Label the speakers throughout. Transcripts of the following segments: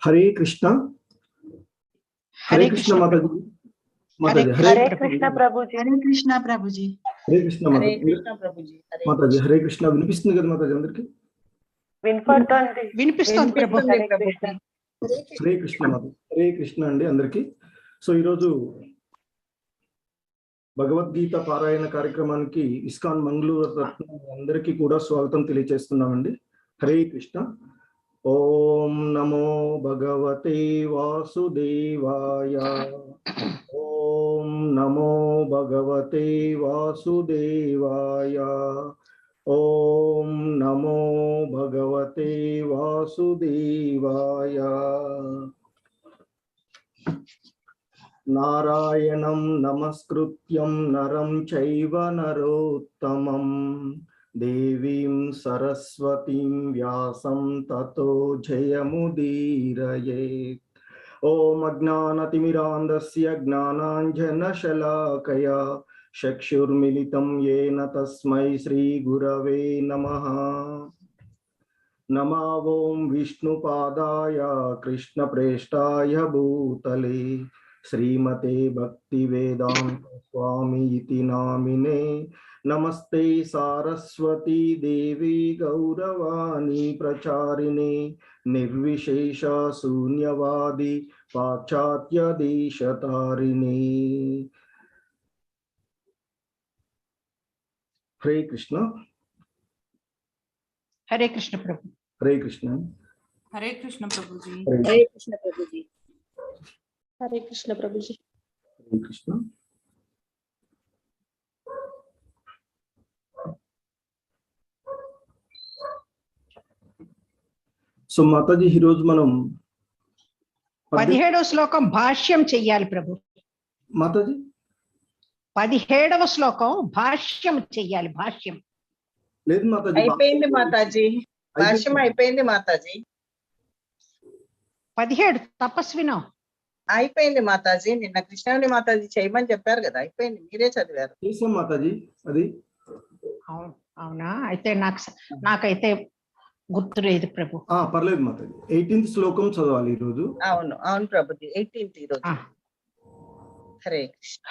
Speaker 1: हरे कृष्णा माता जी। माता जी
Speaker 2: हरे कृष्ण प्रभु जी।
Speaker 3: हरे कृष्णा प्रभु जी।
Speaker 1: हरे कृष्णा माता जी। माता जी हरे कृष्णा వినిపిస్తుంది కదా మాతా जी అందరికి?
Speaker 2: వినిపిస్తుంది ప్రభు.
Speaker 1: హరే కృష్ణ మాత. హరే కృష్ణ అండి అందరికి. సో ఈరోజు భగవద్గీత పారాయణ కార్యక్రమానికి ఇస్కాన్ మంగళూరు అందరికీ కూడా స్వాగతం తెలియజేస్తున్నామండి. హరే కృష్ణ. ఓం నమో భగవతే వాసుదేవాయ. ఓం నమో భగవతే వాసుదేవాయ. ఓం నమో భగవతే వాసుదేవాయ. నారాయణం నమస్కృత్యం నరం చైవ నరోత్తమం దేవీం సరస్వతీం వ్యాసం తతో జయముదీరయేత్. ఓం అజ్ఞానతిమిరాంధస్య జ్ఞానాంజనశలాకయా చక్షుర్మిలితం యేన తస్మై శ్రీ గురవే నమః. నమో ఓం విష్ణుపాదాయ కృష్ణప్రేష్టాయ భూతలే శ్రీమతే భక్తివేదాంత స్వామి ఇతి నామినే. నమస్తే సారస్వతీ దేవి గౌరవాణి ప్రచారిణి నిర్విశేష శూన్యవాది పాశ్చాత్య దేశతారిణి. హరే కృష్ణ.
Speaker 2: హరే కృష్ణ ప్రభు.
Speaker 1: హరే కృష్ణ.
Speaker 3: हरे कृष्ण प्रभु जी।
Speaker 2: హరే కృష్ణ ప్రభు जी। హరే కృష్ణ ప్రభు जी।
Speaker 1: హరే కృష్ణ. సో మాతాజీ ఈరోజు మనం
Speaker 2: 17వ శ్లోకం భాష్యం చెయ్యాలి ప్రభు.
Speaker 1: మాతాజీ
Speaker 2: 17వ శ్లోకం భాష్యం చెయ్యాలి. భాష్యం
Speaker 1: లేదు మాతాజీ.
Speaker 4: అయిపోయింది మాతాజీ. భాష్యం అయిపోయింది మాతాజీ.
Speaker 2: 17 తపస్వినో
Speaker 4: అయిపోయింది మాతాజీ. నిన్న కృష్ణవేణి మాతాజీ చేయమని చెప్పారు కదా, అయిపోయింది. మీరే చదివారు.
Speaker 1: చేసాం మాతాజీ అది.
Speaker 2: అవునా? అయితే నాకైతే గుర్తు లేదు ప్రభు.
Speaker 1: పర్లేదు మాతాజీ. 18th శ్లోకం చదవాలి ఈరోజు.
Speaker 4: అవును అవును ప్రభుజీ, 18th ఈరోజు. హరే కృష్ణ.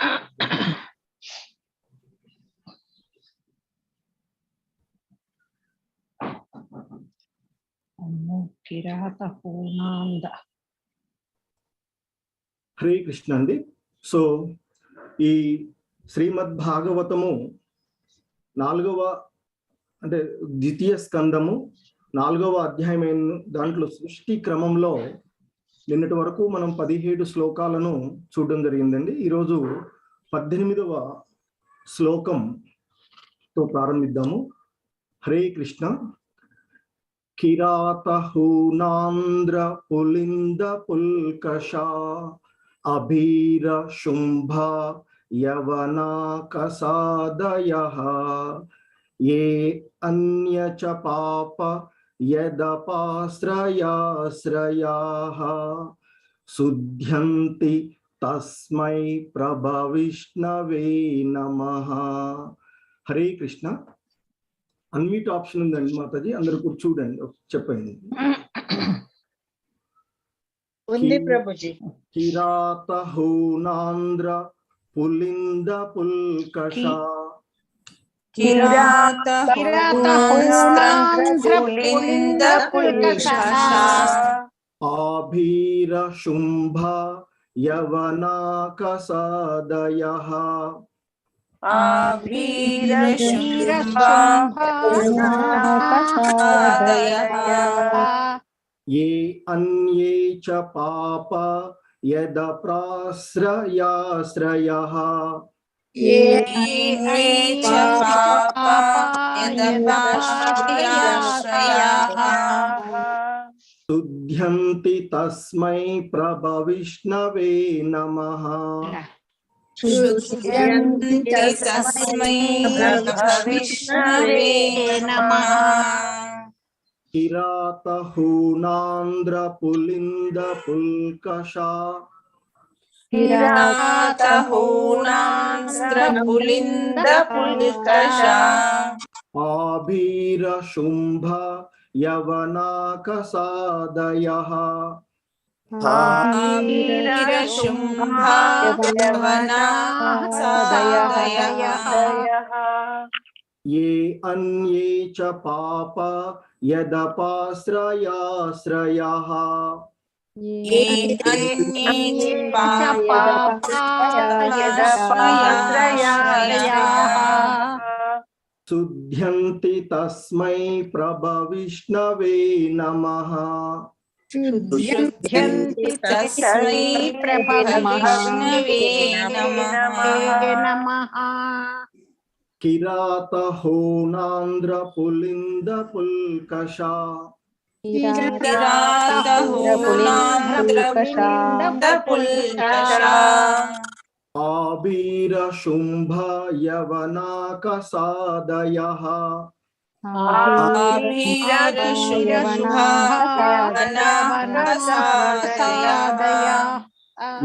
Speaker 1: హరే కృష్ణ అండి. సో ఈ శ్రీమద్ భాగవతము 4వ అంటే ద్వితీయ స్కందము 4వ అధ్యాయం. దాంట్లో సృష్టి క్రమంలో నిన్నటి వరకు మనం 17 శ్లోకాలను చూడడం జరిగిందండి. ఈరోజు 18వ శ్లోకంతో ప్రారంభిద్దాము. హరే కృష్ణ. కిరాతహూనాంధ్ర పులింద పుల్కషా అభీర శుంభ యవనాకసాదయః ఏ అన్యచ పాప యదపాశ్రయాశ్రయాః శుద్ధ్యంతి తస్మై ప్రభవిష్ణవే నమః. హరే కృష్ణ. అన్మ్యూట్ ఆప్షన్ ఉందండి మాతాజీ, అందరూ కూడా చూడండి, చెప్పండి.
Speaker 4: ఉంది ప్రభుజీ.
Speaker 1: కిరాతహూనాంధ్ర పులింద పుల్కషా ఆభీర శుంభ యవనాకసాదయః ఏ అన్యే చ పాప యదప్రాశ్రయాశ్రయః శుద్ధ్యంతి తస్మై ప్రభవిష్ణవే నమః. కిరాతహూనాంధ్ర పులింద పుల్కషా ఆభీర శుంభ యవనాకసాదయః ये अन्ये च पापा यदपाश्रयाश्रयाः शुध्यन्ति तस्मै प्रभविष्णवे नमः।
Speaker 2: शुद्ध्यन्ति तस्मै प्रभविष्णवे नमः।
Speaker 1: किरातहोनान्द्रपुलिन्दपुल्कषा आबीरशुम्भ यवनाकसादयः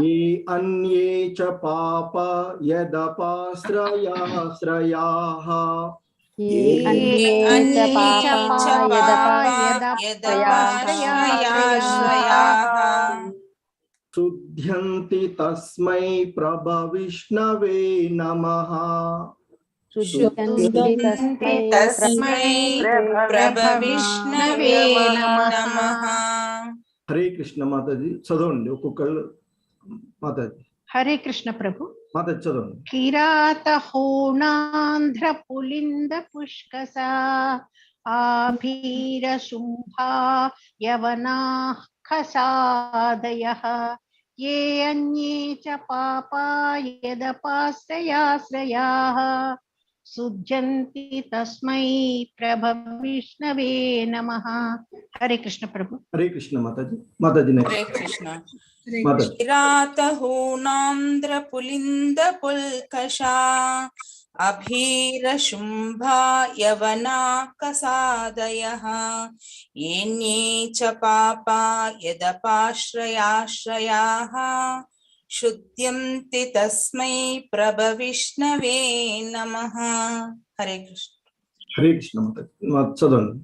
Speaker 1: ये अन्ये च पापा यदपाश्रयाश्रयाः शुध्यन्ति तस्मै प्रभविष्णवे नमः। हरे कृष्ण माताजी చదవండి ఒక్కొక్కళ్ళు మాతాజీ।
Speaker 2: हरे कृष्ण प्रभु।
Speaker 1: మాతాజీ చదవండి।
Speaker 2: किरातहोणांध्र पुलिंद पुष्कसा आभीरशुंभा यवनाः खसादयः ये अन्ये च पापा यदपाश्रयाश्रयाः शुध्यन्ति तस्मै प्रभविष्णवे नमः। हरे कृष्ण प्रभु।
Speaker 1: हरे कृष्ण माताजी। माताजी ने
Speaker 3: हरे कृष्ण।
Speaker 1: माताजी
Speaker 3: किरातहोनांध्र पुलिंद पुल्कषा अभीरशुंभा यवना कसादयः येन्ये च पापा यदपाश्रयाश्रयाः शुद्ध्यन्ति तस्मै प्रभविष्णवे नमः। हरे कृष्ण।
Speaker 1: हरे कृष्ण माताजी चदవండి।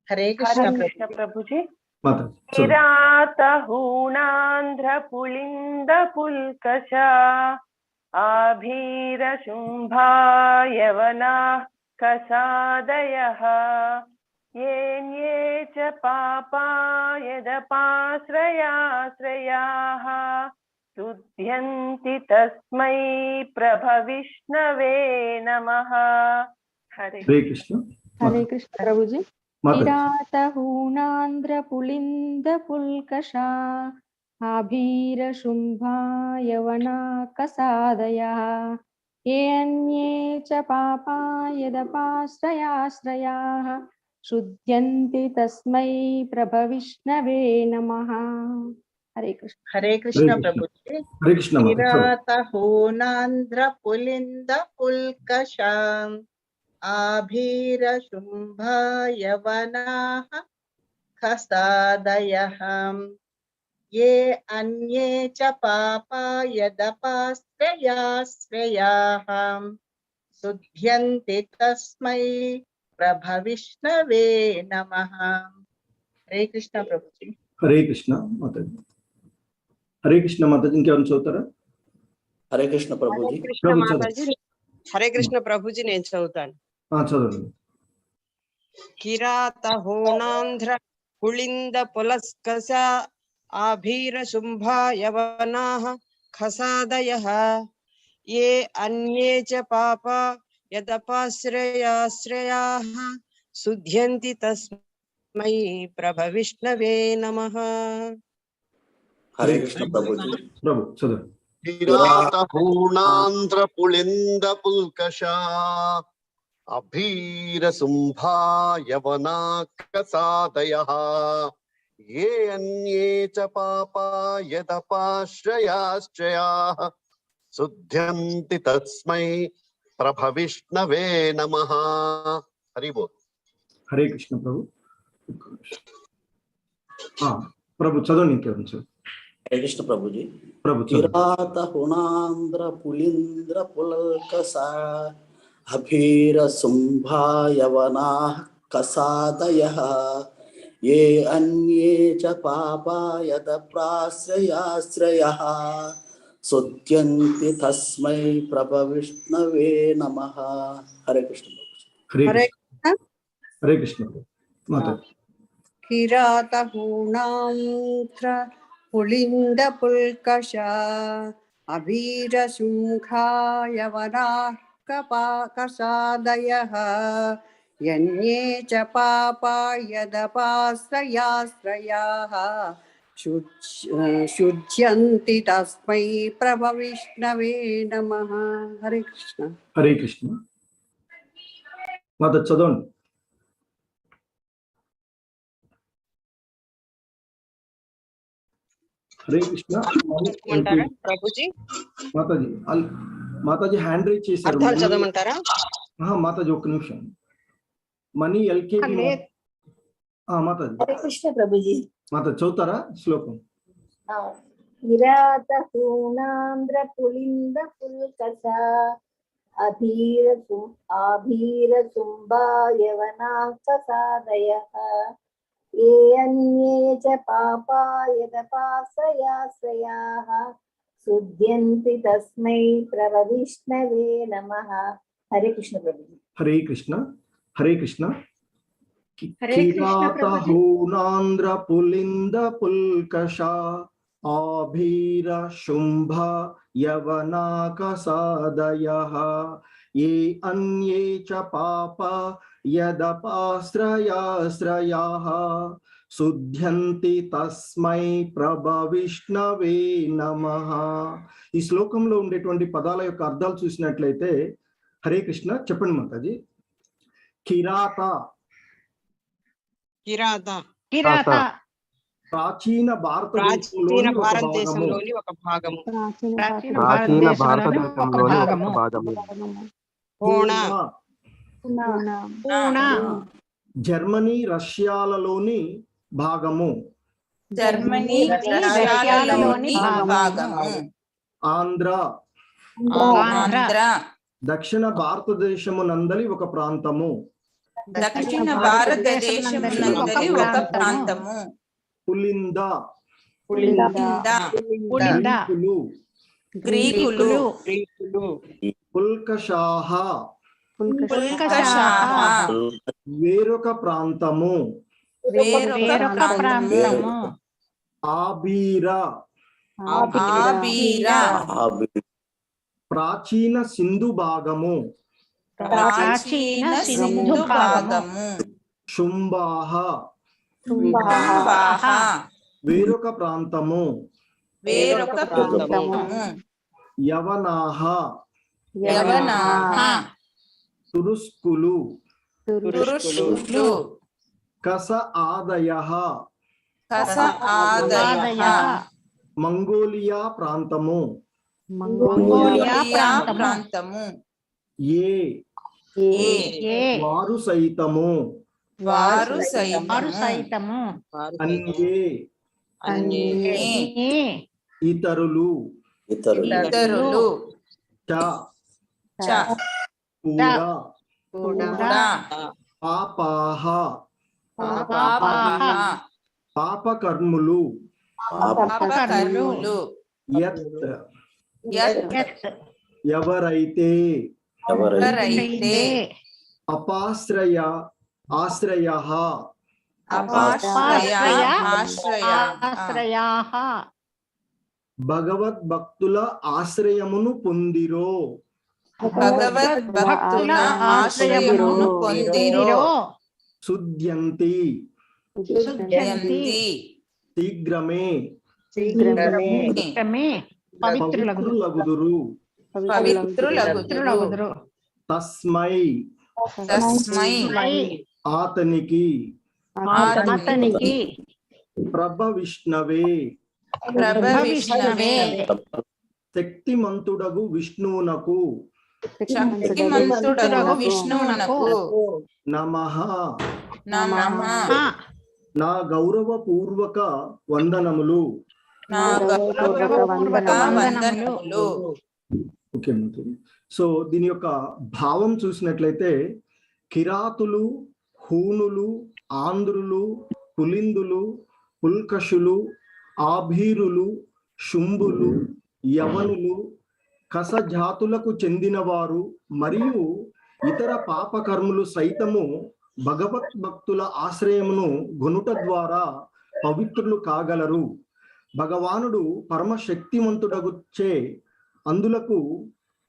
Speaker 4: हरे कृष्ण
Speaker 5: प्रभु जी।
Speaker 1: माताजी
Speaker 5: किरातहूणांध्र पुलिंद पुल्कषा आभीरशुंभा यवनाः कसादयः येन्ये च पापा यदपाश्रयाश्रयाः शुध्यन्ति तस्मै प्रभविष्णवे नमः। हरे
Speaker 1: कृष्ण।
Speaker 6: हरे कृष्ण प्रभु जी। किरातहूणांध्र पुलिंद पुल्कषा आभीरशुंभा यवना कसादयः ये अन्ये च पापा यदपाश्रयाश्रयाः शुध्यन्ति तस्मै प्रभविष्णवे नमः। हरे कृष्ण।
Speaker 4: हरे कृष्ण प्रभु जी।
Speaker 1: हरे कृष्ण
Speaker 4: किरातहोणांध्र पुलिंद पुल्कषा आभीरशुंभा यवनाः खसादयः ये अन्ये च पापा यदपाश्रयाश्रयाः शुध्यन्ति तस्मै प्रभविष्णवे नमः। हरे कृष्ण प्रभु जी।
Speaker 1: हरे कृष्ण माताजी। हरे कृष्ण माताजी ఇంకెవరైనా చదువుతారా?
Speaker 7: हरे कृष्ण प्रभु जी।
Speaker 1: ప్రభు చదవండి।
Speaker 8: हरे कृष्ण प्रभु जी నేను చదువుతాను।
Speaker 1: చదవండి।
Speaker 8: किरातहोणांध्र पुलिंद पुलस्कषा आभीरशुंभा यवनाः खसादयः ये अन्ये च पापा यदपाश्रयाश्रयाः शुध्यन्ति तस्मै प्रभविष्णवे नमः।
Speaker 7: हरे कृष्ण प्रभु जी।
Speaker 1: प्रभु चदవండి।
Speaker 9: किरातहूणांध्र पुलिंद पुल्कषा अभीरशुंभा यवना कसादयः ये अन्ये च पापा यदपाश्रयाश्रयाः शुध्यन्ति तस्मै प्रभविष्णवे नमः। हरि बोल।
Speaker 1: हरे कृष्ण प्रभु। प्रभु చదవండి ఇంకెవరైనా చదవండి।
Speaker 7: हरे कृष्ण प्रभु जी।
Speaker 1: प्रभु
Speaker 7: किरातहूणांध्र पुलिंद्र पुलकषा अभीरशुंभा यवनाः कसादयः ये अन्ये च पापा यदप्राश्रयाश्रयः शुद्ध्यन्ति तस्मै प्रभविष्णवे नमः। हरे कृष्ण।
Speaker 1: हरे हरे कृष्ण माता
Speaker 8: किरातहूणान्ध्र पुलिन्दपुल्कषा अभीरशुङ्खायवनाः कसादयः यन्ये च पापा यदपाश्रयाश्रयाः शुध्यन्ति तस्मै प्रभविष्णवे नमः। हरे कृष्ण।
Speaker 1: हरे कृष्ण माता చదవండి. हरे कृष्ण
Speaker 8: ప్రభుజీ
Speaker 1: మాతాజీ మాతాజీ హ్యాండ్ రైజ్ చేశారు.
Speaker 8: అర్థాలు చదవమంటారా?
Speaker 1: మాతాజీ ఒక్క నిమిషం. మనీ ఎల్కేజీ మాతాజీ.
Speaker 2: హరే కృష్ణ ప్రభుజీ.
Speaker 1: మాత చదువుతారా శ్లోకం?
Speaker 2: విరాతహూణాంధ్ర పులింద పుల్కషా ఆభీరసుంభాయవనాకసాదయః ఏ అన్యే చ పాపా యదపాశ్రయాశ్రయాః శుద్ధ్యంతి తస్మై ప్రభవిష్ణవే నమః. హరే కృష్ణ ప్రభుజీ.
Speaker 1: హరే కృష్ణ హరే కృష్ణ. కిరాతహూణాంధ్ర పులింద పుల్కషా ఆభీర శుంభ యవనాకసాదయః ఏ అన్యే చ పాప యదపాశ్రయాశ్రయాః శుద్ధ్యంతి తస్మై ప్రభవిష్ణవే నమః. ఈ శ్లోకంలో ఉండేటువంటి పదాల యొక్క అర్థాలు చూసినట్లయితే, హరే కృష్ణ చెప్పండి మాతాజీ. కిరాత ప్రాచీన భారతదేశంలోని
Speaker 8: ఒక భాగము.
Speaker 1: జర్మనీ రష్యాలలోని భాగము. ఆంధ్ర దక్షిణ భారతదేశము నందలి ఒక ప్రాంతము. పులింద గ్రీకులు. పుల్కషాహ వేరొక ప్రాంతము. ఆబీర ప్రాచీన సింధు భాగము. శుంభాహ వేరొక ప్రాంతము. యవనాహ తురుస్కులు. కస ఆదయః మంగోలియా ప్రాంతము. ఏ వారు సైతము. అన్యే ఇతరులు. కూడా పాపాహ పాపకర్ములు. యత్ ఎవరైతే. ఆశ్రయః భగవద్భక్తుల ఆశ్రయమును పొందిరో. శుద్ధ్యంతి శీఘ్రమే పవిత్రులగుదురు. తస్మై ఆతనికి ప్రభవిష్ణవే శక్తిమంతుడగు విష్ణువునకు నమః. నా గౌరవపూర్వక వందనములు. ఓకే. సో దీని యొక్క భావం చూసినట్లయితే, కిరాతులు, హూనులు, ఆంధ్రులు, పులిందులు, పుల్కషులు, ఆభీరులు, శుంభులు, యవనులు, కసజాతులకు చెందినవారు మరియు ఇతర పాపకర్ములు సైతము భగవద్భక్తుల ఆశ్రయమును గొనుట ద్వారా పవిత్రులు కాగలరు. భగవానుడు పరమశక్తివంతుడగుచే అందులకు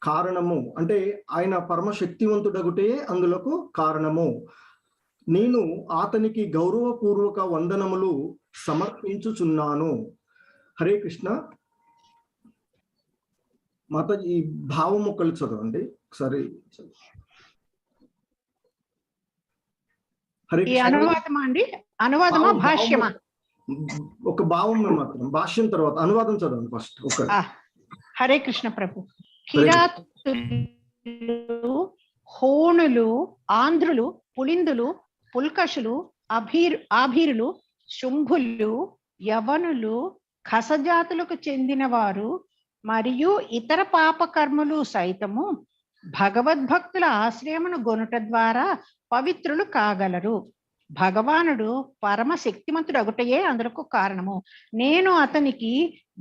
Speaker 1: కారణము, అంటే ఆయన పరమశక్తివంతుడగుటే అందులకు కారణము. నేను అతనికి గౌరవపూర్వక వందనములు సమర్పించుచున్నాను. హరే కృష్ణ. మాత ఈ భావం ఒకళ్ళు చదవండి ఒకసారి. హరే
Speaker 10: ఈ అనువాదమా అండి? అనువాదమా భాష్యమా?
Speaker 1: ఒక భావం మాత్రం, భాష్యం తర్వాత అనువాదం చదవండి ఫస్ట్. ఒక
Speaker 10: హరే కృష్ణ ప్రభు. కిరాతులు, హోణులు, ఆంధ్రులు, పులిందులు, పుల్కషులు, ఆభీరులు, శుంభులు, యవనులు, ఖసజాతులకు చెందిన వారు మరియు ఇతర పాపకర్ములు సైతము భగవద్భక్తుల ఆశ్రయమును గొనుట ద్వారా పవిత్రులు కాగలరు. భగవానుడు పరమ శక్తిమంతుడు అగుటయే అందులకు కారణము. నేను అతనికి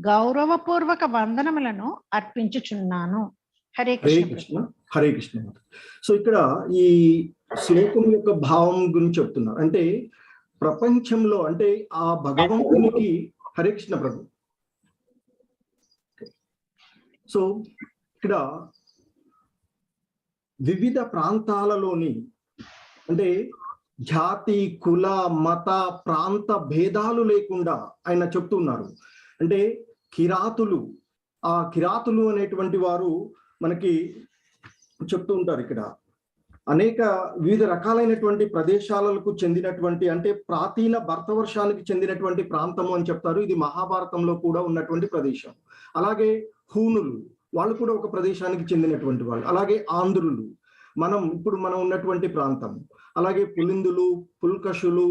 Speaker 10: గౌరవపూర్వక వందనములను అర్పించుచున్నాను. హరే కృష్ణ.
Speaker 1: హరే కృష్ణ. సో ఇక్కడ ఈ శ్లోకం యొక్క భావం గురించి చెప్తున్నారు. అంటే ప్రపంచంలో, అంటే ఆ భగవంతునికి, హరే కృష్ణ ప్రభు. సో ఇక్కడ వివిధ ప్రాంతాలలోని, అంటే జాతి, కుల, మత, ప్రాంత భేదాలు లేకుండా ఆయన చెప్తున్నారు. అంటే కిరాతులు, ఆ కిరాతులు అనేటువంటి వారు మనకి చెప్తూ ఉంటారు. ఇక్కడ అనేక వివిధ రకాలైనటువంటి ప్రదేశాలకు చెందినటువంటి, అంటే ప్రాచీన భరతవర్షానికి చెందినటువంటి ప్రాంతము అని చెప్తారు. ఇది మహాభారతంలో కూడా ఉన్నటువంటి ప్రదేశం. అలాగే హూనులు, వాళ్ళు కూడా ఒక ప్రదేశానికి చెందినటువంటి వాళ్ళు. అలాగే ఆంధ్రులు, ఇప్పుడు మనం ఉన్నటువంటి ప్రాంతం. అలాగే పులిందులు, పుల్కషులు,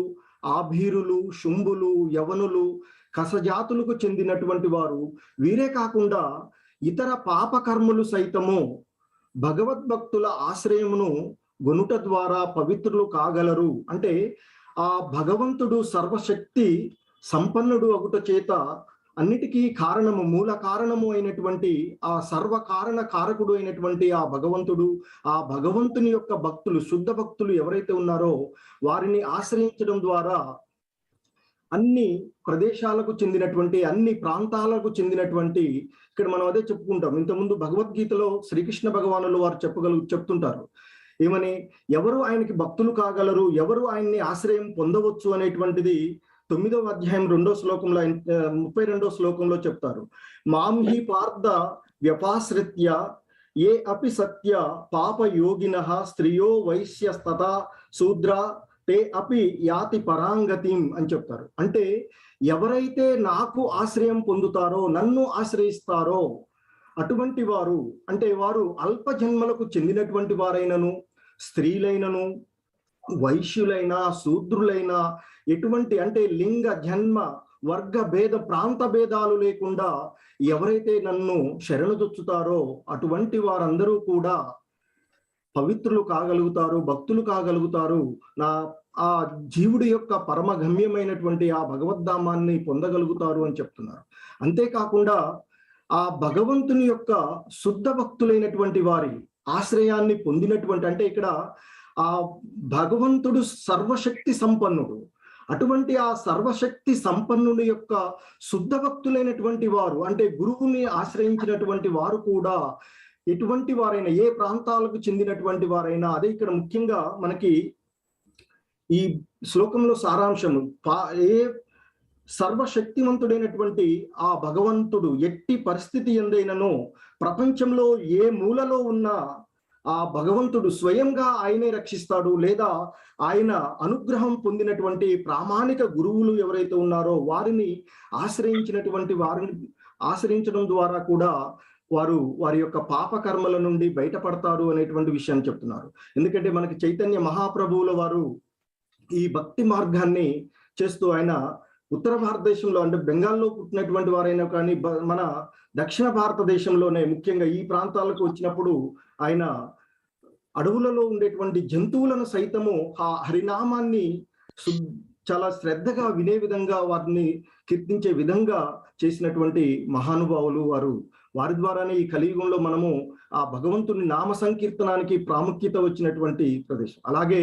Speaker 1: ఆభీరులు, శుంభులు, యవనులు, కసజాతులకు చెందినటువంటి వారు. వీరే కాకుండా ఇతర పాపకర్ములు సైతము భగవద్భక్తుల ఆశ్రయమును గొనుట ద్వారా పవిత్రులు కాగలరు. అంటే ఆ భగవంతుడు సర్వశక్తి సంపన్నుడు అగుట చేత అన్నిటికీ కారణము, మూల కారణము అయినటువంటి ఆ సర్వకారణ కారకుడు అయినటువంటి ఆ భగవంతుడు, ఆ భగవంతుని యొక్క భక్తులు, శుద్ధ భక్తులు ఎవరైతే ఉన్నారో వారిని ఆశ్రయించడం ద్వారా అన్ని ప్రదేశాలకు చెందినటువంటి, అన్ని ప్రాంతాలకు చెందినటువంటి, ఇక్కడ మనం అదే చెప్పుకుంటాం. ఇంతకుముందు భగవద్గీతలో శ్రీకృష్ణ భగవానులు వారు చెప్తుంటారు ఏమని, ఎవరు ఆయనకి భక్తులు కాగలరు, ఎవరు ఆయన్ని ఆశ్రయం పొందవచ్చు అనేటువంటిది 9వ అధ్యాయం 2వ శ్లోకంలో 32వ శ్లోకంలో చెప్తారు. మాంహి పార్థ వ్యపాశ్రిత్య ఏ అపి సత్య పాప యోగినః స్త్రియో వైశ్యస్తథా శూద్ర తే అపి యాతి పరాంగతిం అని చెప్తారు. అంటే ఎవరైతే నాకు ఆశ్రయం పొందుతారో, నన్ను ఆశ్రయిస్తారో అటువంటి వారు, అంటే వారు అల్ప జన్మలకు చెందినటువంటి వారైనను, స్త్రీలైనను, వైశ్యులైన, శూద్రులైన, ఎటువంటి, అంటే లింగ, జన్మ, వర్గ భేద, ప్రాంత భేదాలు లేకుండా ఎవరైతే నన్ను శరణుదొచ్చుతారో అటువంటి వారందరూ కూడా పవిత్రులు కాగలుగుతారు, భక్తులు కాగలుగుతారు. ఆ జీవుడి యొక్క పరమగమ్యమైనటువంటి ఆ భగవద్ధామాన్ని పొందగలుగుతారు అని చెప్తున్నారు. అంతేకాకుండా ఆ భగవంతుని యొక్క శుద్ధ భక్తులైనటువంటి వారి ఆశ్రయాన్ని పొందినటువంటి, అంటే ఇక్కడ ఆ భగవంతుడు సర్వశక్తి సంపన్నుడు. అటువంటి ఆ సర్వశక్తి సంపన్నుడి యొక్క శుద్ధ భక్తులైనటువంటి వారు, అంటే గురువుని ఆశ్రయించినటువంటి వారు కూడా ఎటువంటి వారైనా, ఏ ప్రాంతాలకు చెందినటువంటి వారైనా, అదే ఇక్కడ ముఖ్యంగా మనకి ఈ శ్లోకంలో సారాంశము, ఏ సర్వశక్తివంతుడైనటువంటి ఆ భగవంతుడు ఎట్టి పరిస్థితి ఎందైనను ప్రపంచంలో ఏ మూలలో ఉన్న ఆ భగవంతుడు స్వయంగా ఆయనే రక్షిస్తాడు. లేదా ఆయన అనుగ్రహం పొందినటువంటి ప్రామాణిక గురువులు ఎవరైతే ఉన్నారో వారిని ఆశ్రయించడం ద్వారా కూడా వారి యొక్క పాపకర్మల నుండి బయటపడతారు అనేటువంటి విషయాన్ని చెప్తున్నారు. ఎందుకంటే మనకి చైతన్య మహాప్రభువుల వారు ఈ భక్తి మార్గాన్ని చేస్తూ, ఆయన ఉత్తర భారతదేశంలో, అంటే బెంగాల్లో పుట్టినటువంటి వారైనా కానీ మన దక్షిణ భారతదేశంలోనే ముఖ్యంగా ఈ ప్రాంతాలకు వచ్చినప్పుడు ఆయన అడవులలో ఉండేటువంటి జంతువులను సైతము ఆ హరినామాన్ని చాలా శ్రద్ధగా వినే విధంగా వారిని కీర్తించే విధంగా చేసినటువంటి మహానుభావులు వారు. వారి ద్వారానే ఈ కలియుగంలో మనము ఆ భగవంతుని నామ సంకీర్తనానికి ప్రాముఖ్యత వచ్చినటువంటి ప్రదేశం. అలాగే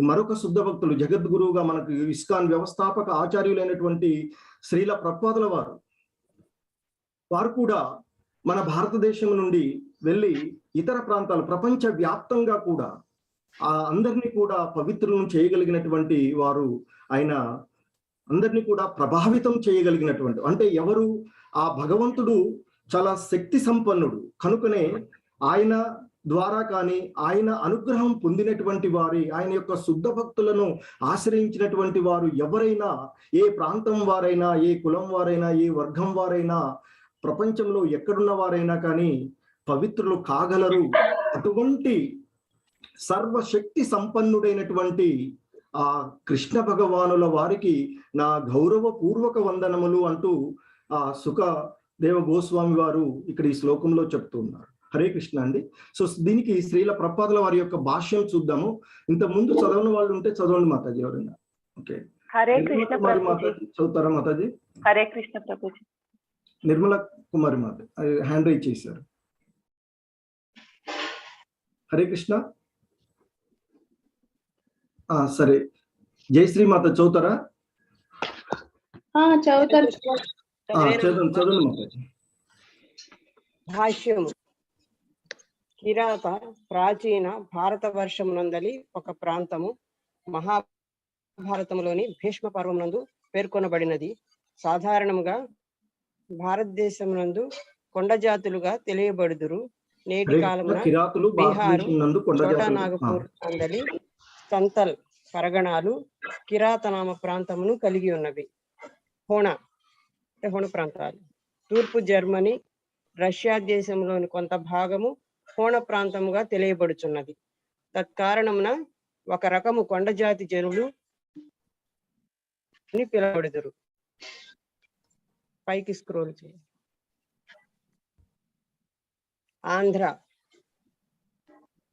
Speaker 1: మరొక శుద్ధ భక్తులు, జగద్గురువుగా మనకు ఇస్కాన్ వ్యవస్థాపక ఆచార్యులైనటువంటి శ్రీల ప్రభుపాదుల వారు కూడా మన భారతదేశం నుండి వెళ్ళి ఇతర ప్రాంతాలు ప్రపంచ వ్యాప్తంగా కూడా అందరినీ కూడా పవిత్రులను చేయగలిగినటువంటి వారు. ఆయన అందరినీ కూడా ప్రభావితం చేయగలిగినటువంటి, అంటే ఎవరు? ఆ భగవంతుడు చాలా శక్తి సంపన్నుడు కనుకనే ఆయన ద్వారా కానీ ఆయన అనుగ్రహం పొందినటువంటి వారి, ఆయన యొక్క శుద్ధ భక్తులను ఆశ్రయించినటువంటి వారు ఎవరైనా, ఏ ప్రాంతం వారైనా, ఏ కులం వారైనా, ఏ వర్గం వారైనా, ప్రపంచంలో ఎక్కడున్న వారైనా కానీ పవిత్రులు కాగలరు. అటువంటి సర్వశక్తి సంపన్నుడైనటువంటి ఆ కృష్ణ భగవానుల వారికి నా గౌరవపూర్వక వందనములు అంటూ ఆ సుఖదేవ గోస్వామి వారు ఇక్కడ ఈ శ్లోకంలో చెప్తున్నారు. హరే కృష్ణ అండి. సో దీనికి శ్రీల ప్రభుపాదుల వారి యొక్క భాష్యం చూద్దాము. ఇంత ముందు చదవని వాళ్ళు ఉంటే చదవండి మాతాజీ ఎవరైనా. ఓకే,
Speaker 5: హరే కృష్ణ
Speaker 1: మాతాజీ చదువుతారా మాతాజీ?
Speaker 5: హరే కృష్ణ ప్రభుజీ.
Speaker 1: నిర్మల కుమారి మాత హ్యాండ్ రైజ్ చేశారు. హరే కృష్ణ. సరే, జయశ్రీ మాత చదువుతారా?
Speaker 2: చదువుతారు.
Speaker 1: చదవండి మాతాజీ.
Speaker 8: భాష్యము. కిరాత ప్రాచీన భారతవర్షమునందలి ఒక ప్రాంతము మహాభారతములోని భీష్మ పర్వమునందు పేర్కొనబడినది. సాధారణంగా భారతదేశమునందు కొండ జాతులుగా తెలియబడుదురు. నేటి కాలమున బీహారు, చోటా నాగపూర్ అందలి సంతల్ పరగణాలు కిరాతనామ ప్రాంతమును కలిగి ఉన్నవి. హోణ ప్రాంతాలు. తూర్పు జర్మనీ, రష్యా దేశంలోని కొంత భాగము హోణ ప్రాంతముగా తెలియబడుచున్నది. తత్కారణమున ఒక రకము కొండ జాతి జనులు పిలువబడుదురు. పైకి స్క్రోల్ చేయండి. ఆంధ్ర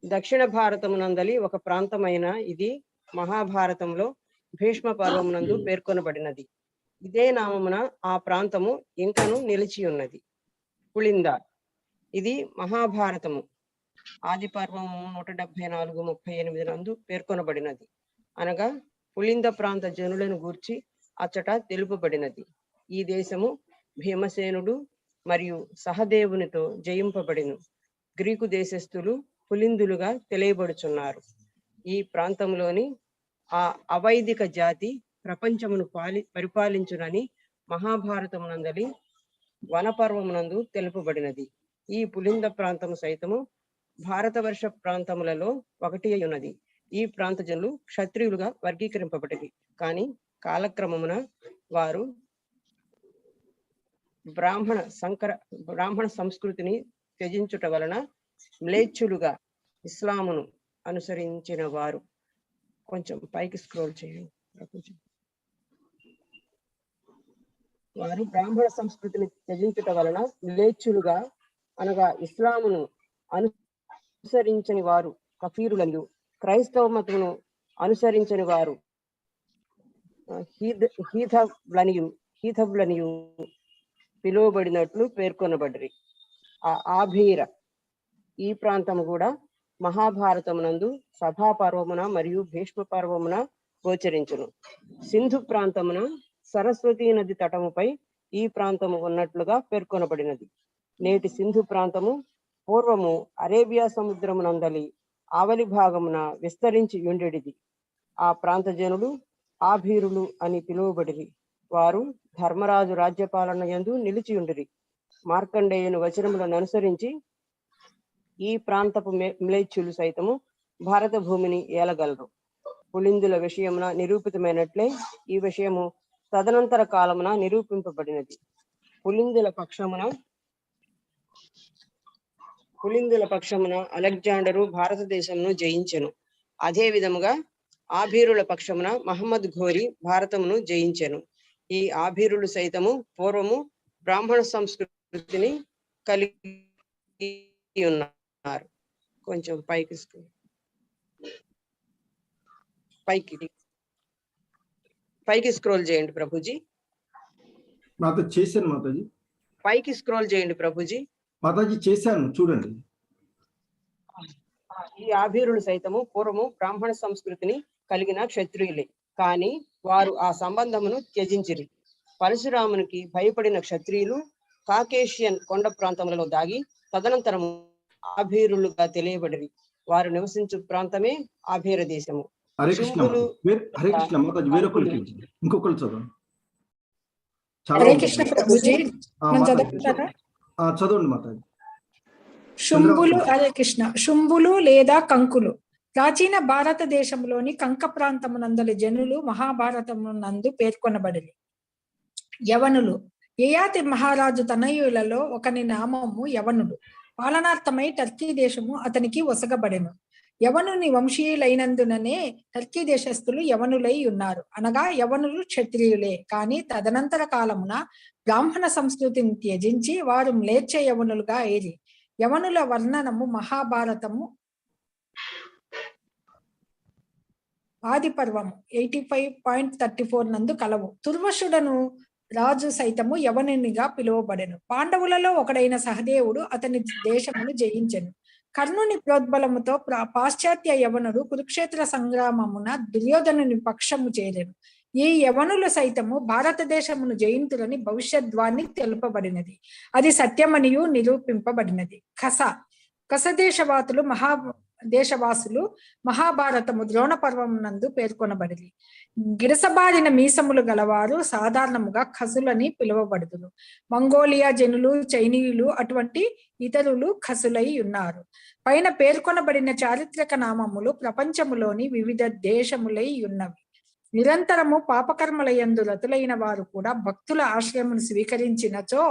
Speaker 8: దక్షిణ భారతమునందలి ఒక ప్రాంతమైన ఇది మహాభారతంలో భీష్మ పర్వమునందు పేర్కొనబడినది. ఇదే నామమున ఆ ప్రాంతము ఇంకను నిలిచి ఉన్నది. పులింద. ఇది మహాభారతము ఆది పర్వము 174:38 నందు పేర్కొనబడినది. అనగా పులింద ప్రాంత జనులను గూర్చి అచ్చట తెలుపబడినది. ఈ దేశము భీమసేనుడు మరియు సహదేవునితో జయింపబడిను. గ్రీకు దేశస్థులు పులిందులుగా తెలియబడుచున్నారు. ఈ ప్రాంతంలోని ఆ అవైదిక జాతి ప్రపంచమును పరిపాలించునని మహాభారతమునందలి వనపర్వమునందు తెలుపబడినది. ఈ పులింద ప్రాంతము సైతము భారతవర్ష ప్రాంతములలో ఒకటి ఉన్నది. ఈ ప్రాంత జనులు క్షత్రియులుగా వర్గీకరింపబడింది. కానీ కాలక్రమమున వారు బ్రాహ్మణ సంస్కృతిని త్యజించుట వలన మ్లేచ్చులుగా ఇస్లామును అనుసరించిన వారు. కొంచెం పైకి స్క్రోల్ చేయండి. వారు బ్రాహ్మణ సంస్కృతిని త్యజించుట వలన మ్లేచ్చులుగా అనగా ఇస్లామును అనుసరించని వారు కఫీరులను, క్రైస్తవ మతమును అనుసరించని వారు హీథబ్లనియు పిలువబడినట్లు పేర్కొనబడ్రి. ఆభీర ఈ ప్రాంతము కూడా మహాభారతమునందు సభా పర్వమున మరియు భీష్మ పర్వమున గోచరించును. సింధు ప్రాంతమున సరస్వతీ నది తటముపై ఈ ప్రాంతము ఉన్నట్లుగా పేర్కొనబడినది. నేటి సింధు ప్రాంతము పూర్వము అరేబియా సముద్రమునందలి ఆవలి భాగమున విస్తరించి ఉండేది. ఆ ప్రాంత జనులు ఆభీరులు అని పిలువబడిరి. వారు ధర్మరాజు రాజ్యపాలన యందు నిలిచి ఉండిరి. మార్కండేయుని వచనములను అనుసరించి ఈ ప్రాంతపు మ్లేచ్చులు సైతము భారత భూమిని ఏలగలరు. పులిందుల విషయమున నిరూపితమైనట్లే ఈ విషయము తదనంతర కాలమున నిరూపింపబడినది. పులిందుల పక్షమున అలెగ్జాండరు భారతదేశమును జయించెను. అదే విధముగా ఆభీరుల పక్షమున మహమ్మద్ ఘోరి భారతమును జయించెను. ఈ ఆభీరులు సైతము పూర్వము బ్రాహ్మణ సంస్కృతిని కలిగి ఉన్నారు. కొంచెం పైకి పైకి స్క్రోల్ చేయండి ప్రభుజీ.
Speaker 1: మాతాజీ చేశాను మాతాజీ.
Speaker 8: పైకి స్క్రోల్ చేయండి ప్రభుజీ.
Speaker 1: మాతాజీ చేశాను చూడండి.
Speaker 8: ఈ ఆభీరులు సైతము పూర్వము బ్రాహ్మణ సంస్కృతిని కలిగిన క్షత్రియులే, కానీ వారు ఆ సంబంధమును త్యజించిరి. పరశురామునికి భయపడిన క్షత్రియులు కాకేషియన్ కొండ ప్రాంతములలో దాగి తదనంతరము ఆభీరులుగా తెలియబడిరి. వారు నివసించు ప్రాంతమే ఆభీర దేశము.
Speaker 1: హరే కృష్ణ హరే కృష్ణ మాతాజీ. వేరొకరికి ఇంకొకరు చదవండి.
Speaker 2: హరే కృష్ణ ప్రభుజీ.
Speaker 1: చదవండి మాతాజీ.
Speaker 2: శుంభులు, హరే కృష్ణ. శుంభులు లేదా కంకులు ప్రాచీన భారతదేశంలోని కంక ప్రాంతమునందలి జనులు మహాభారతమునందు పేర్కొనబడిరి. యవనులు యయాతి మహారాజు తనయులలో ఒకని నామము యవనుడు. పాలనార్థమై టర్కీ దేశము అతనికి ఒసగబడెను. యవనుని వంశీయులైనందుననే టర్కీ దేశస్థులు యవనులై ఉన్నారు. అనగా యవనులు క్షత్రియులే, కానీ తదనంతర కాలమున బ్రాహ్మణ సంస్కృతిని త్యజించి వారు మ్లేచ్ఛ యవనులుగా ఏరి. యవనుల వర్ణనము మహాభారతము ఆది పర్వము 85.34 నందు కలవు. తుర్వశుడను రాజు సైతము యవనునిగా పిలువబడెను. పాండవులలో ఒకడైన సహదేవుడు అతని దేశమును జయించెను. కర్ణుని ప్రోద్బలముతో పాశ్చాత్య యవనుడు కురుక్షేత్ర సంగ్రామమున దుర్యోధనుని పక్షము చేరెను. ఈ యవనులు సైతము భారతదేశమును జయింతులని భవిష్యద్వాన్ని తెలుపబడినది. అది సత్యమనియు నిరూపింపబడినది. దేశవాసులు మహాభారతము ద్రోణ పర్వమునందు పేర్కొనబడింది. గిరసబారిన మీసములు గలవారు సాధారణముగా ఖసులని పిలువబడుదురు. మంగోలియా జనులు, చైనీయులు అటువంటి ఇతరులు ఖసులై ఉన్నారు. పైన పేర్కొనబడిన చారిత్రక నామములు ప్రపంచములోని వివిధ దేశములై ఉన్నవి. నిరంతరము పాపకర్మలయందు రతులైన వారు కూడా భక్తుల ఆశ్రయమును స్వీకరించినచో